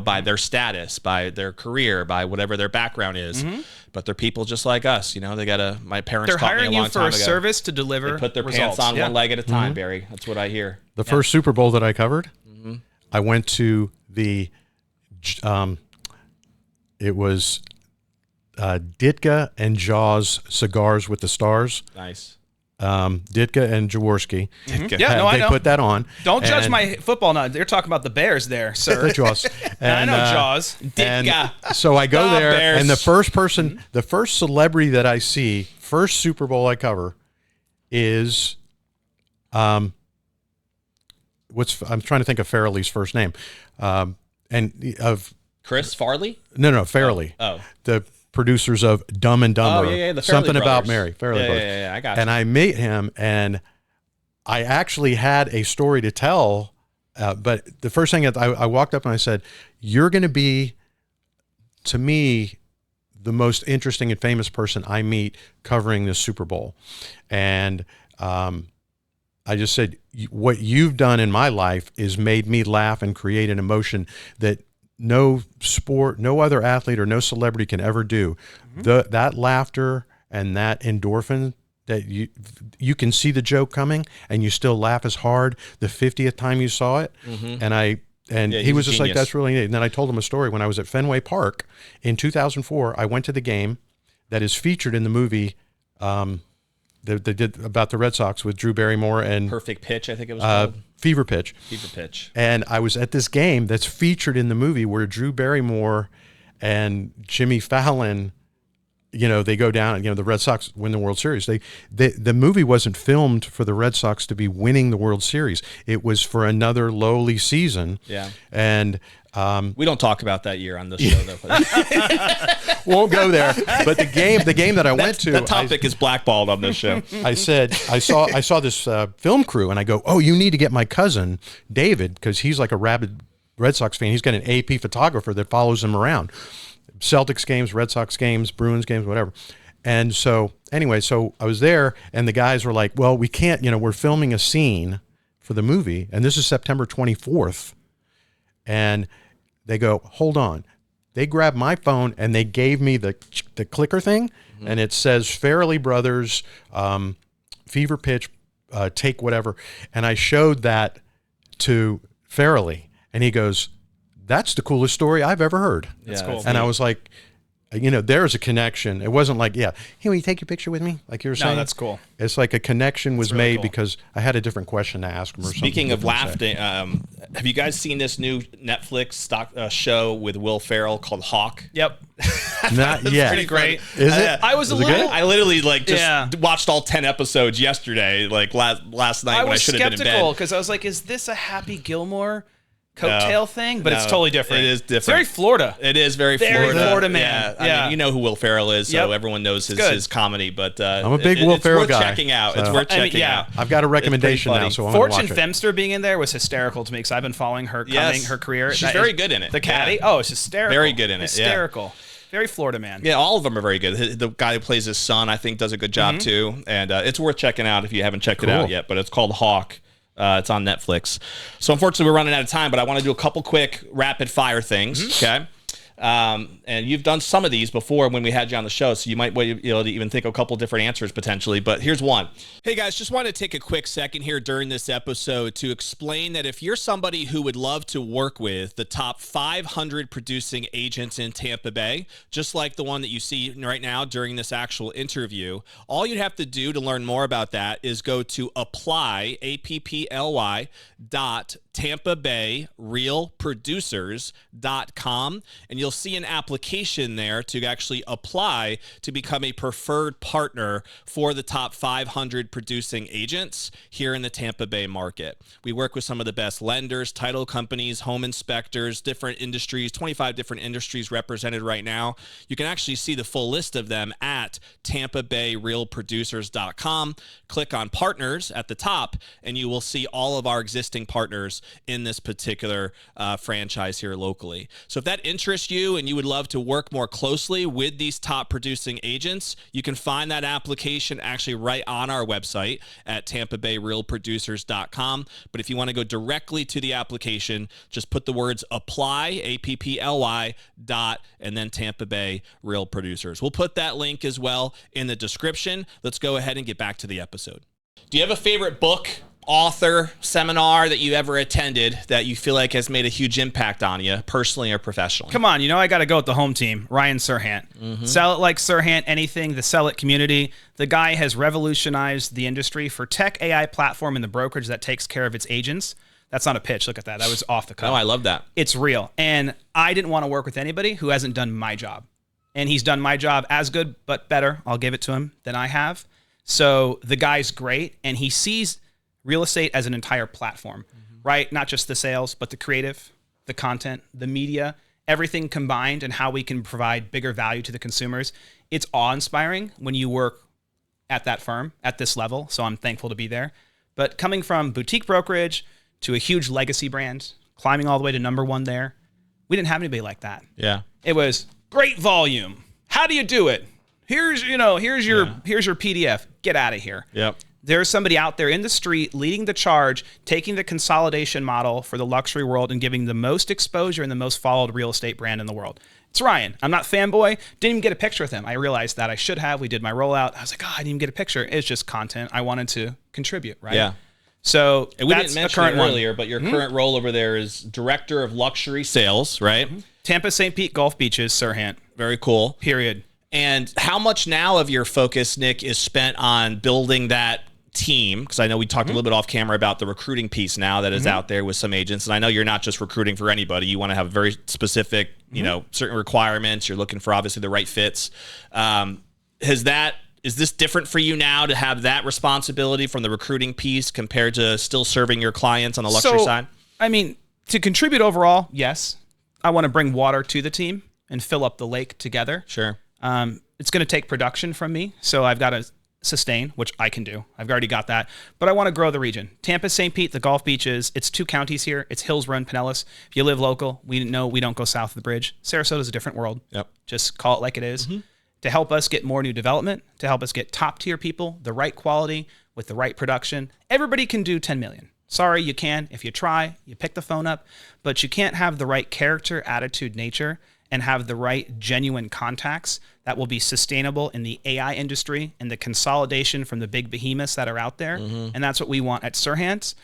by their status, by their career, by whatever their background is. But they're people just like us. They gotta. My parents taught me a long time ago. They're hiring you for a service to deliver. They put their results. pants on one leg at a time, Barry. That's what I hear. The first Super Bowl that I covered, I went to the. It was Ditka and Jaws Cigars with the Stars. Nice. Ditka and Jaworski. Yeah, no, I know. They put that on. Don't judge my football knowledge. They're talking about the Bears there, sir. The Jaws. And, I know Jaws. Ditka. So I go there, Bears. and the first person, the first celebrity that I see, first Super Bowl I cover, is, I'm trying to think of Farrelly's first name, and of Chris Farley. No, Farrelly. Oh. The producers of Dumb and Dumber. Oh, yeah, the Farrelly Something About brothers. Mary. Farrelly brothers. Yeah, I got And you. I meet him, and I actually had a story to tell, but the first thing I walked up and I said, "You're going to be, to me, the most interesting and famous person I meet covering this Super Bowl." And I just said, "What you've done in my life is made me laugh and create an emotion that no sport, no other athlete, or no celebrity can ever do." That laughter and that endorphin, that you can see the joke coming and you still laugh as hard the 50th time you saw it. And he was just like, "That's really neat." And then I told him a story. When I was at Fenway Park in 2004, I went to the game that is featured in the movie they did about the Red Sox with Drew Barrymore and Perfect Pitch, I think it was called. Fever Pitch. Fever Pitch. And I was at this game that's featured in the movie where Drew Barrymore and Jimmy Fallon, they go down and, the Red Sox win the World Series. The movie wasn't filmed for the Red Sox to be winning the World Series. It was for another lowly season. Yeah. And we don't talk about that year on this show, though. won't go there. But the game that I went to, the topic is blackballed on this show. I said, I saw this film crew, and I go, "Oh, you need to get my cousin David, because he's like a rabid Red Sox fan. He's got an AP photographer that follows him around, Celtics games, Red Sox games, Bruins games, whatever." And so anyway, so I was there, and the guys were like, "Well, we can't, we're filming a scene for the movie, and this is September 24th." And they go, "Hold on." They grabbed my phone and they gave me the clicker thing, and it says Farrelly Brothers, Fever Pitch, take whatever. And I showed that to Farrelly, and he goes, "That's the coolest story I've ever heard." That's cool. And I was like, there's a connection. It wasn't like, "Hey, will you take your picture with me?" Like you were saying. No, that's cool. It's like a connection was really made cool. because I had a different question to ask him or something. Speaking of different to say. laughing, have you guys seen this new Netflix show with Will Ferrell called Hawk? Yep. Not yet. Pretty great. Is it? I was a Is it little. good? I literally just Yeah. watched all 10 episodes yesterday, like last night I when I was should have been in skeptical bed. because I was like, "Is this a Happy Gilmore coattail thing?" But it's No, totally different. it is different. It's very Florida. It is very Very Florida man. Yeah, I Yeah. mean, you know who Will Ferrell is, so Yep. everyone knows good. his comedy. But I'm a big Will Ferrell It's guy, worth checking out. It's so- worth I mean, checking yeah. out. I've got a recommendation funny. now, so I'm going to watch Fortune it. Femster being in there was hysterical to me because I've been following her her career. She's That very is- good in it. The caddy. Yeah. Oh, it's hysterical. Very good in it, yeah. Hysterical. Very Florida man. Yeah, all of them are very good. The guy who plays his son, I think, does a good job too, and it's worth checking out if you haven't checked it out Cool. yet. But it's called Hawk. It's on Netflix. So unfortunately, we're running out of time, but I want to do a couple quick rapid fire things. Okay. And you've done some of these before when we had you on the show, so you might be able to even think of a couple different answers potentially, but here's one. Hey guys, just wanted to take a quick second here during this episode to explain that if you're somebody who would love to work with the top 500 producing agents in Tampa Bay, just like the one that you see right now during this actual interview, all you'd have to do to learn more about that is go to apply, APPLY, TampaBayRealProducers.com, and you'll see an application there to actually apply to become a preferred partner for the top 500 producing agents here in the Tampa Bay market. We work with some of the best lenders, title companies, home inspectors, different industries, 25 different industries represented right now. You can actually see the full list of them at TampaBayRealProducers.com. Click on partners at the top, and you will see all of our existing partners in this particular franchise here locally. So if that interests you and you would love to work more closely with these top producing agents, you can find that application actually right on our website at TampaBayRealProducers.com. But if you want to go directly to the application, just put the words apply, APPLY, and then Tampa Bay Real Producers. We'll put that link as well in the description. Let's go ahead and get back to the episode. Do you have a favorite book, author, seminar that you ever attended that you feel like has made a huge impact on you, personally or professionally? Come on, I got to go with the home team, Ryan Serhant. Sell it like Serhant, anything, the Sell It community. The guy has revolutionized the industry for tech AI platform and the brokerage that takes care of its agents. That's not a pitch. Look at that. That was off the cuff. Oh, I love that. It's real. And I didn't want to work with anybody who hasn't done my job. And he's done my job as good, but better, I'll give it to him, than I have. So the guy's great, and he sees real estate as an entire platform, right? Not just the sales, but the creative, the content, the media, everything combined, and how we can provide bigger value to the consumers. It's awe-inspiring when you work at that firm at this level. So I'm thankful to be there. But coming from boutique brokerage to a huge legacy brand, climbing all the way to #1 there, we didn't have anybody like that. Yeah. It was great volume. How do you do it? Here's your PDF. Get out of here. Yep. There's somebody out there in the street leading the charge, taking the consolidation model for the luxury world and giving the most exposure and the most followed real estate brand in the world. It's Ryan. I'm not fanboy. Didn't even get a picture with him. I realized that I should have. We did my rollout. I was like, I didn't even get a picture. It's just content. I wanted to contribute, right? Yeah. So and we that's didn't mention current it earlier, but your current role over there is Director of Luxury Sales, right? Tampa St. Pete Gulf Beaches, Sirhant. Very cool. Period. And how much now of your focus, Nick, is spent on building that team? Because I know we talked a little bit off camera about the recruiting piece now that is out there with some agents. And I know you're not just recruiting for anybody. You want to have very specific, certain requirements. You're looking for obviously the right fits. Is this different for you now to have that responsibility from the recruiting piece compared to still serving your clients on the luxury side? I mean, to contribute overall, yes. I want to bring water to the team and fill up the lake together. Sure. It's going to take production from me, so I've got to sustain, which I can do. I've already got that. But I want to grow the region. Tampa, St. Pete, the Gulf Beaches, it's 2 counties here. It's Hills, Run, Pinellas. If you live local, we know we don't go south of the bridge. Sarasota's a different world. Yep. Just call it like it is. To help us get more new development, to help us get top-tier people, the right quality, with the right production. Everybody can do 10 million. Sorry, you can. If you try, you pick the phone up. But you can't have the right character, attitude, nature, and have the right genuine contacts that will be sustainable in the AI industry and the consolidation from the big behemoths that are out there. And that's what we want at Sirhant.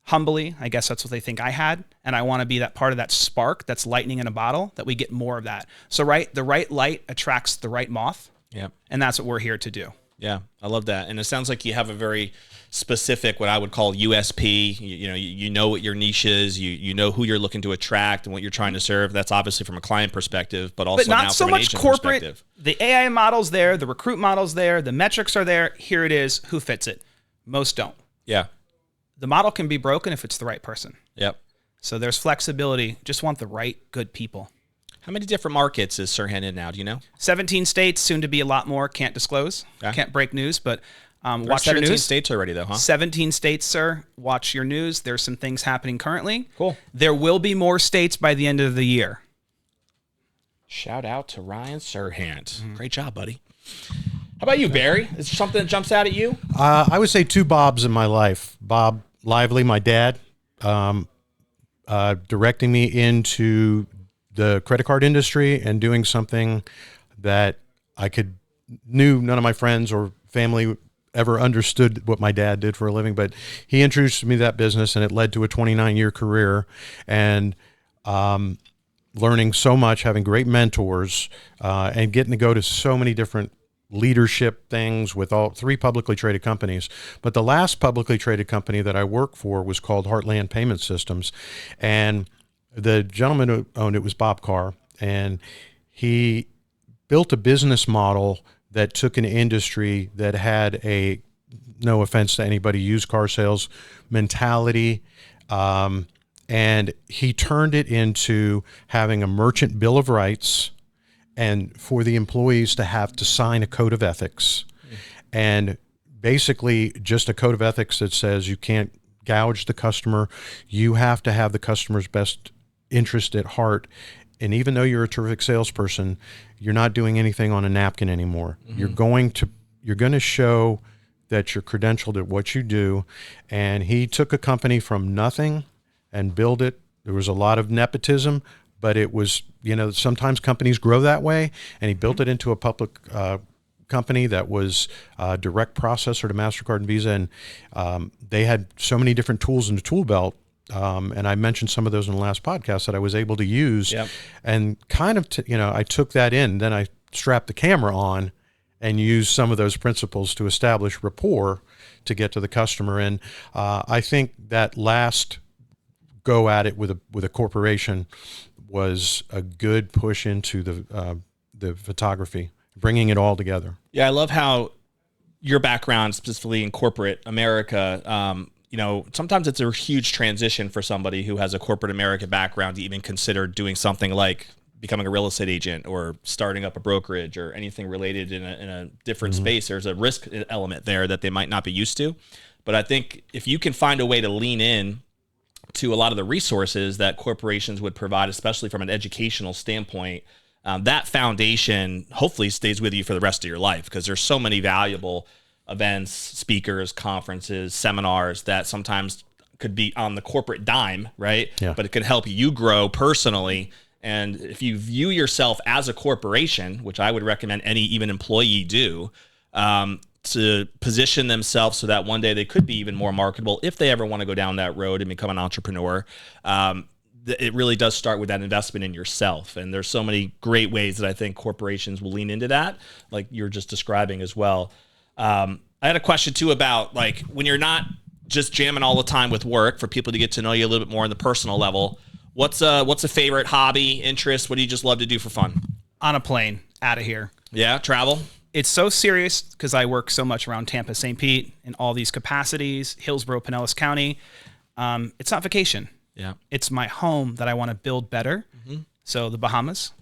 Humbly, I guess that's what they think I had. And I want to be that part of that spark that's lightning in a bottle, that we get more of that. So the right light attracts the right moth. Yep. And that's what we're here to do. Yeah, I love that. And it sounds like you have a very specific, what I would call USP. You know what your niche is. You know who you're looking to attract and what you're trying to serve. That's obviously from a client perspective, but also not now so from an much agent corporate. perspective. The AI model's there, the recruit model's there, the metrics are there. Here it is. Who fits it? Most don't. Yeah. The model can be broken if it's the right person. Yep. So there's flexibility. Just want the right, good people. How many different markets is Sirhant in now? Do you know? 17 states, soon to be a lot more. Can't disclose. Okay. Can't break news, but watch your 17 news. states already, though, huh? 17 states, sir. Watch your news. There's some things happening currently. Cool. There will be more states by the end of the year. Shout out to Ryan Sirhant. Great job, buddy. How about you, Barry? Is there something that jumps out at you? I would say 2 Bobs in my life. Bob Lively, my dad, directing me into the credit card industry and doing something that knew none of my friends or family ever understood what my dad did for a living, but he introduced me to that business, and it led to a 29-year career and learning so much, having great mentors, and getting to go to so many different leadership things with all 3 publicly traded companies. But the last publicly traded company that I worked for was called Heartland Payment Systems. And the gentleman who owned it was Bob Carr. And he built a business model that took an industry that had no offense to anybody, used car sales mentality. And he turned it into having a merchant bill of rights and for the employees to have to sign a code of ethics, and basically just a code of ethics that says you can't gouge the customer. You have to have the customer's best interest at heart. And even though you're a terrific salesperson, you're not doing anything on a napkin anymore. You're going to show that you're credentialed at what you do. And he took a company from nothing and built it. There was a lot of nepotism, but it was, sometimes companies grow that way, and he built it into a public company that was a direct processor to MasterCard and Visa, and they had so many different tools in the tool belt, and I mentioned some of those in the last podcast that I was able to use, and kind of, I took that in, then I strapped the camera on and used some of those principles to establish rapport to get to the customer, and I think that last go at it with a corporation was a good push into the photography, bringing it all together. Yeah, I love how your background specifically in corporate America, sometimes it's a huge transition for somebody who has a corporate America background to even consider doing something like becoming a real estate agent or starting up a brokerage or anything related in a different space. There's a risk element there that they might not be used to. But I think if you can find a way to lean in to a lot of the resources that corporations would provide, especially from an educational standpoint, that foundation hopefully stays with you for the rest of your life, because there's so many valuable events, speakers, conferences, seminars that sometimes could be on the corporate dime, right? Yeah. But it can help you grow personally. And if you view yourself as a corporation, which I would recommend any even employee do, to position themselves so that one day they could be even more marketable if they ever want to go down that road and become an entrepreneur. It really does start with that investment in yourself. And there's so many great ways that I think corporations will lean into that, like you're just describing as well. I had a question too about, like, when you're not just jamming all the time with work, for people to get to know you a little bit more on the personal level, what's a favorite hobby, interest? What do you just love to do for fun? On a plane, out of here. Yeah, travel? It's so serious because I work so much around Tampa, St. Pete, in all these capacities, Hillsborough, Pinellas County. It's not vacation. Yeah. It's my home that I want to build better. So the Bahamas,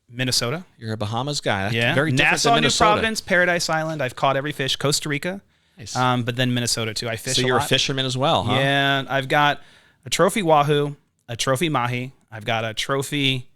Minnesota. You're a Bahamas guy. That's Yeah. very different Nassau, than New Minnesota. Providence, Paradise Island. I've caught every fish. Costa Rica. Nice. But then Minnesota too. I fish So a you're lot. a fisherman as well, huh? Yeah. I've got a trophy wahoo, a trophy mahi. I've got a trophy.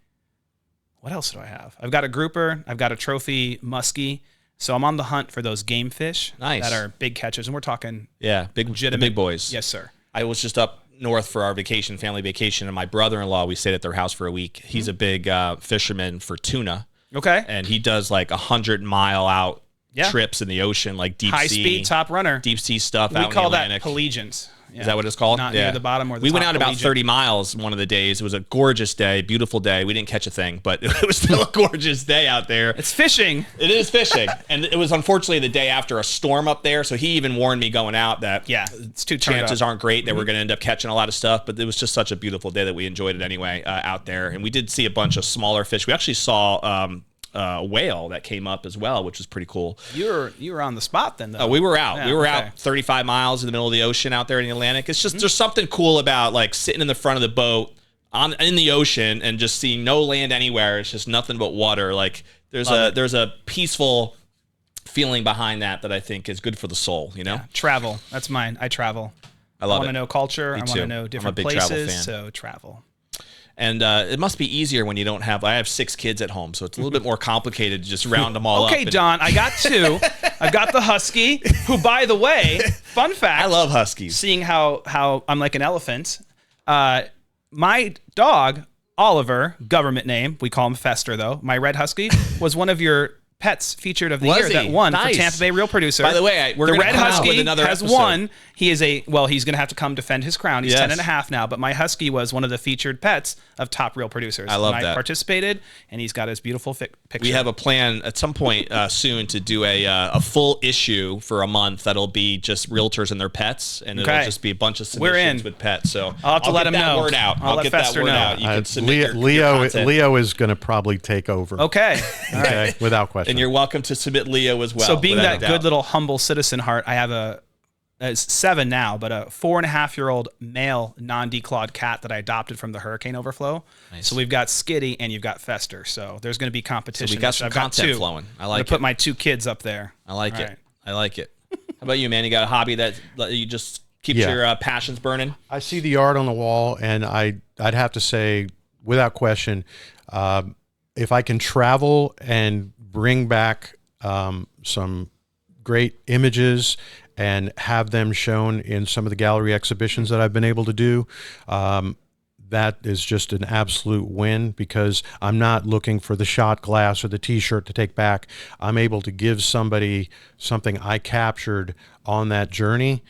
What else do I have? I've got a grouper. I've got a trophy muskie. So I'm on the hunt for those game fish that are big catches. And we're talking the big boys. Yes, sir. I was just up north for our vacation, family vacation, and my brother-in-law, we stayed at their house for a week. He's a big fisherman for tuna. Okay. And he does like 100-mile out trips in the ocean, like deep High sea. speed top runner. Deep sea stuff We out in the call that Atlantic. Pelagians. Yeah. Is that what it's called? Not near the bottom or the We went top, out about Pelagian. 30 miles one of the days. It was a gorgeous day, beautiful day. We didn't catch a thing, but it was still a gorgeous day out there. It's fishing. It is fishing. And it was unfortunately the day after a storm up there. So he even warned me going out that It's too turned chances up. aren't great that we're going to end up catching a lot of stuff. But it was just such a beautiful day that we enjoyed it anyway out there. And we did see a bunch of smaller fish. We actually saw a whale that came up as well, which was pretty cool. You were on the spot then, though. Oh, we were out. Yeah, we were okay. out 35 miles in the middle of the ocean out there in the Atlantic. It's just there's something cool about like sitting in the front of the boat in the ocean and just seeing no land anywhere. It's just nothing but water. Like there's a peaceful feeling behind that I think is good for the soul. You know, Travel. That's mine. I travel. I love want it. to know culture. Me I want too. to know I'm a different big travel places. fan. So travel. And it must be easier when you don't have. I have 6 kids at home, so it's a little bit more complicated to just round them all up. Okay, Don, I got 2. I've got the husky, who, by the way, fun fact. I love huskies. Seeing how I'm like an elephant. My dog, Oliver, government name, we call him Fester, though. My red husky was one of your pets featured of the Was year he? that won Nice. for Tampa Bay Real Producer. By the way, we're the gonna red come out husky with another has episode. won. He is he's going to have to come defend his crown. He's Yes. 10 and a half now, but my husky was one of the featured pets of Top Real Producers. I love and that. I participated, and he's got his beautiful picture. We have a plan at some point soon to do a full issue for a month that'll be just realtors and their pets, and it'll Okay. just be a bunch of We're submissions in. with pets. So I'll have to let get him that know. word out. I'll let get that Fester word know. out. You can submit your Leo content. Leo is going to probably take over. Okay. All right. Okay, without question. And you're welcome to submit Leo as well. So being without that a good doubt. little humble citizen heart, I have it's 7 now, but a 4.5-year-old male non-declawed cat that I adopted from the hurricane overflow. Nice. So we've got Skitty and you've got Fester. So there's going to be competition. So we got some I've content 2. flowing. I I'm like gonna put it. my 2 kids up there. I like All it. right. I like it. How about you, man? You got a hobby that you just keeps Yeah. your passions burning? I see the art on the wall, and I'd have to say, without question, if I can travel and bring back some great images and have them shown in some of the gallery exhibitions that I've been able to do, that is just an absolute win, because I'm not looking for the shot glass or the T-shirt to take back. I'm able to give somebody something I captured on that journey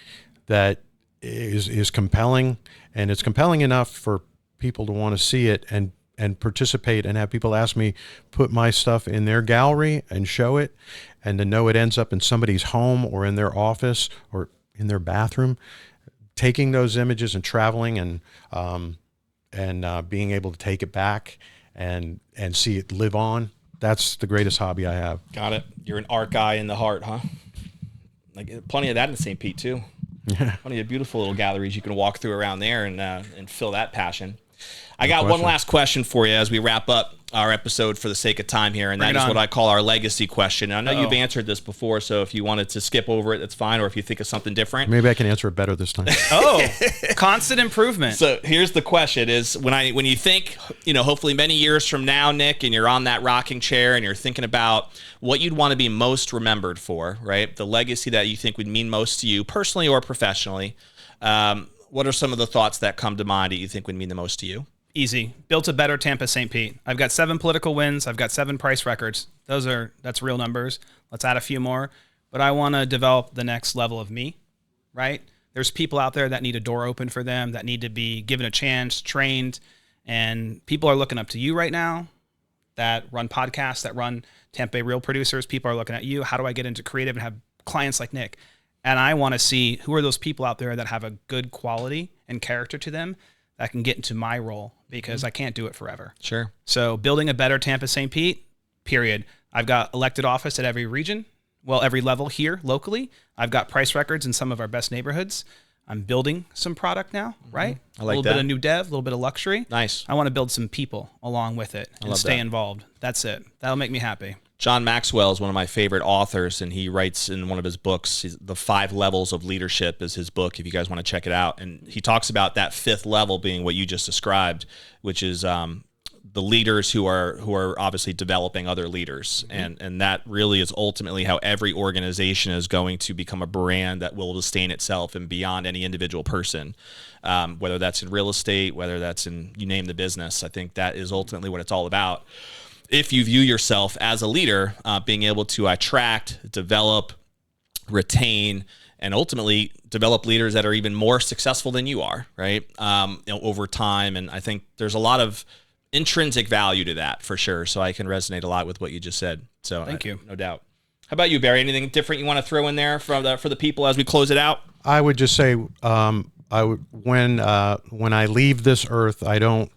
that is compelling, and it's compelling enough for people to want to see it and participate, and have people ask me put my stuff in their gallery and show it, and to know it ends up in somebody's home or in their office or in their bathroom. Taking those images and traveling and being able to take it back and see it live on, that's the greatest hobby I have. Got it. You're an art guy in the heart, huh? Like plenty of that in St. Pete too. Yeah. Plenty of beautiful little galleries you can walk through around there and feel that passion. I got one last question for you as we wrap up our episode for the sake of time here, and that is what I call our legacy question. I know you've answered this before, so if you wanted to skip over it, that's fine, or if you think of something different. Maybe I can answer it better this time. Constant improvement. So here's the question is, when you think, hopefully many years from now, Nick, and you're on that rocking chair and you're thinking about what you'd want to be most remembered for, right? The legacy that you think would mean most to you personally or professionally. What are some of the thoughts that come to mind that you think would mean the most to you? Easy. Built a better Tampa St. Pete. I've got 7 political wins. I've got 7 price records. That's real numbers. Let's add a few more. But I want to develop the next level of me, right? There's people out there that need a door open for them, that need to be given a chance, trained, and people are looking up to you right now that run podcasts, that run Tampa Bay Real Producers. People are looking at you. How do I get into creative and have clients like Nick? And I want to see who are those people out there that have a good quality and character to them that can get into my role, because I can't do it forever. Sure. So building a better Tampa St. Pete, period. I've got elected office at every region, every level here locally. I've got price records in some of our best neighborhoods. I'm building some product now, right? I like a little bit of new dev, a little bit of luxury. Nice. I want to build some people along with it and stay involved. That's it. That'll make me happy. John Maxwell is one of my favorite authors, and he writes in one of his books, The 5 Levels of Leadership is his book, if you guys want to check it out. And he talks about that 5th level being what you just described, which is the leaders who are obviously developing other leaders. And that really is ultimately how every organization is going to become a brand that will sustain itself and beyond any individual person, whether that's in real estate, whether that's in, you name the business. I think that is ultimately what it's all about. If you view yourself as a leader, being able to attract, develop, retain, and ultimately develop leaders that are even more successful than you are, right? Over time. And I think there's a lot of intrinsic value to that for sure. So I can resonate a lot with what you just said. So thank you. No doubt. How about you, Barry? Anything different you want to throw in there for the people as we close it out? I would just say, when I leave this earth, I don't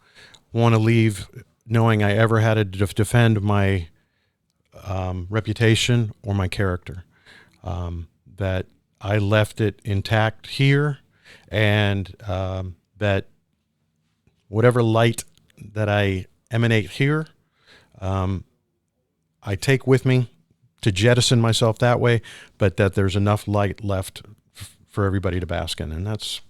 want to leave knowing I ever had to defend my reputation or my character, that I left it intact here, and that whatever light that I emanate here, I take with me to jettison myself that way, but that there's enough light left for everybody to bask in, and that's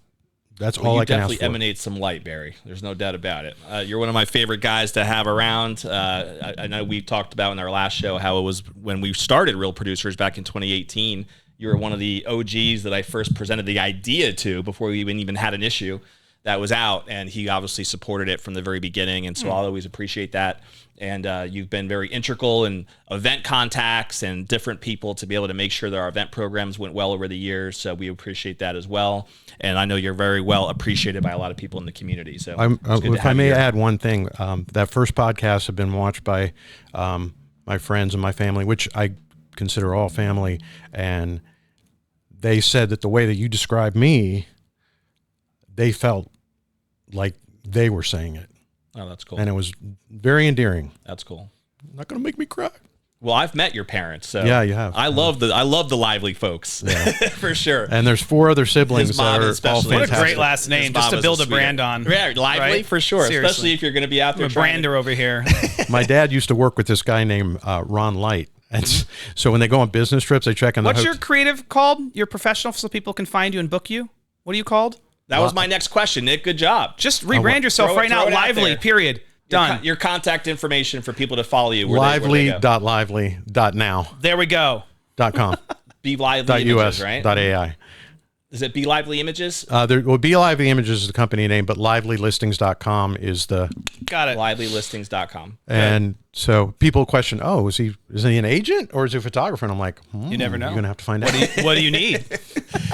all I can ask for. You definitely emanate some light, Barry. There's no doubt about it. You're one of my favorite guys to have around. I know we talked about in our last show how it was when we started Real Producers back in 2018. You were one of the OGs that I first presented the idea to before we even had an issue that was out, and he obviously supported it from the very beginning, and so I'll always appreciate that. And you've been very integral in event contacts and different people to be able to make sure that our event programs went well over the years, so we appreciate that as well. And I know you're very well appreciated by a lot of people in the community. So if I may add one thing, that first podcast had been watched by my friends and my family, which I consider all family, and they said that the way that you described me, they felt like they were saying it. Oh, that's cool. And it was very endearing. That's cool. Not going to make me cry. Well, I've met your parents, so yeah, you have. I love the lively folks, for sure. And there's 4 other siblings that are all fantastic. What a great last name, just to build a brand on. Yeah, lively, right? For sure. Seriously. Especially if you're going to be out there. I'm a brander over here. My dad used to work with this guy named Ron Light. And so when they go on business trips, they check on What's your creative called? Your professional, so people can find you and book you? What are you called? That was my next question, Nick. Good job. Just rebrand yourself right now. Lively, period. Done. Your contact information for people to follow you. Lively.lively.now. There we go. .com. Be Lively Images, right? .ai. Is it Be Lively Images? Be Lively Images is the company name, but livelylistings.com is the... Got it. Livelylistings.com. And so people question, is he an agent or is he a photographer? And I'm like, you never know. You're going to have to find out. What do you need?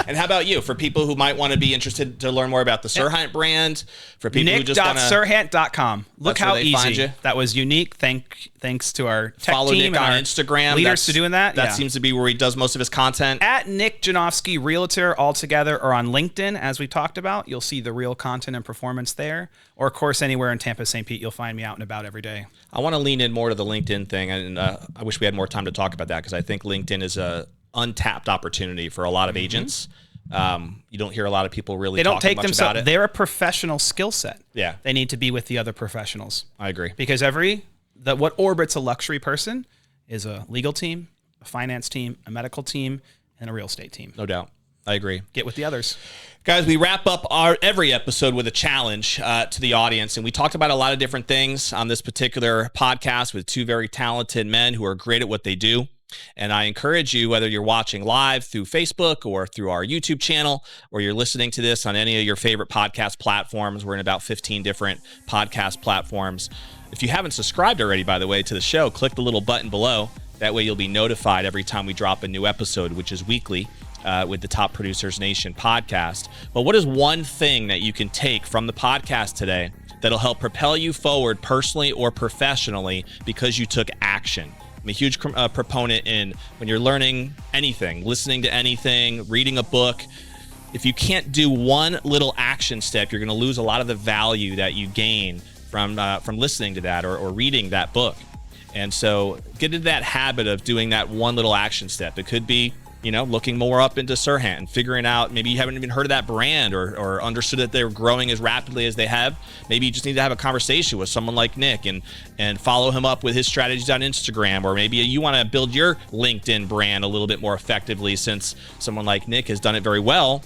And how about you? For people who might want to be interested to learn more about the Serhant brand, for people who just want to... Nick.serhant.com. Look how easy. That was unique. Thanks to our tech Follow team Nick on and Instagram. Leaders to doing that. That seems to be where he does most of his content. At Nick Janovsky Realtor altogether, or on LinkedIn, as we talked about. You'll see the real content and performance there. Or, of course, anywhere in Tampa, St. Pete, you'll find me out and about every day. I want to lean in more to the LinkedIn thing, and I wish we had more time to talk about that, because I think LinkedIn is a untapped opportunity for a lot of agents. You don't hear a lot of people really They don't talking take much themselves. about it. They're a professional skill set. Yeah. They need to be with the other professionals. I agree. Because what orbits a luxury person is a legal team, a finance team, a medical team, and a real estate team. No doubt. I agree. Get with the others. Guys, we wrap up every episode with a challenge to the audience. And we talked about a lot of different things on this particular podcast with two very talented men who are great at what they do. And I encourage you, whether you're watching live through Facebook or through our YouTube channel, or you're listening to this on any of your favorite podcast platforms, we're in about 15 different podcast platforms. If you haven't subscribed already, by the way, to the show, click the little button below. That way you'll be notified every time we drop a new episode, which is weekly, with the Top Producers Nation podcast. But what is one thing that you can take from the podcast today that'll help propel you forward personally or professionally because you took action? I'm a huge proponent in when you're learning anything, listening to anything, reading a book. If you can't do one little action step, you're going to lose a lot of the value that you gain from listening to that or reading that book. And so get into that habit of doing that one little action step. It could be, looking more up into Sirhan and figuring out, maybe you haven't even heard of that brand or understood that they're growing as rapidly as they have. Maybe you just need to have a conversation with someone like Nick and follow him up with his strategies on Instagram. Or maybe you want to build your LinkedIn brand a little bit more effectively, since someone like Nick has done it very well.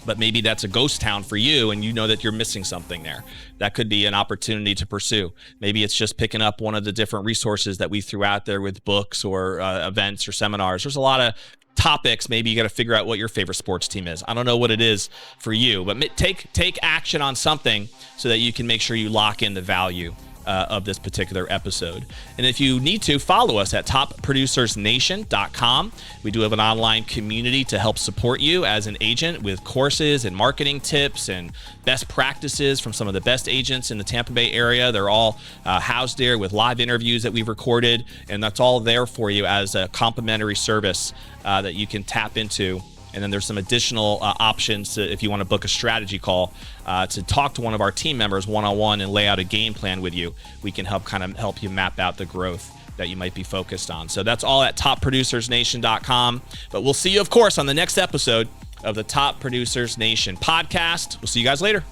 But maybe that's a ghost town for you and you know that you're missing something there. That could be an opportunity to pursue. Maybe it's just picking up one of the different resources that we threw out there with books or events or seminars. There's a lot of topics. Maybe you got to figure out what your favorite sports team is. I don't know what it is for you, but take action on something so that you can make sure you lock in the value of this particular episode. And if you need to, follow us at topproducersnation.com. We do have an online community to help support you as an agent with courses and marketing tips and best practices from some of the best agents in the Tampa Bay area. They're all housed there with live interviews that we've recorded, and that's all there for you as a complimentary service that you can tap into. And then there's some additional options if you want to book a strategy call to talk to one of our team members one-on-one and lay out a game plan with you. We can help you map out the growth that you might be focused on. So that's all at topproducersnation.com. But we'll see you, of course, on the next episode of the Top Producers Nation podcast. We'll see you guys later.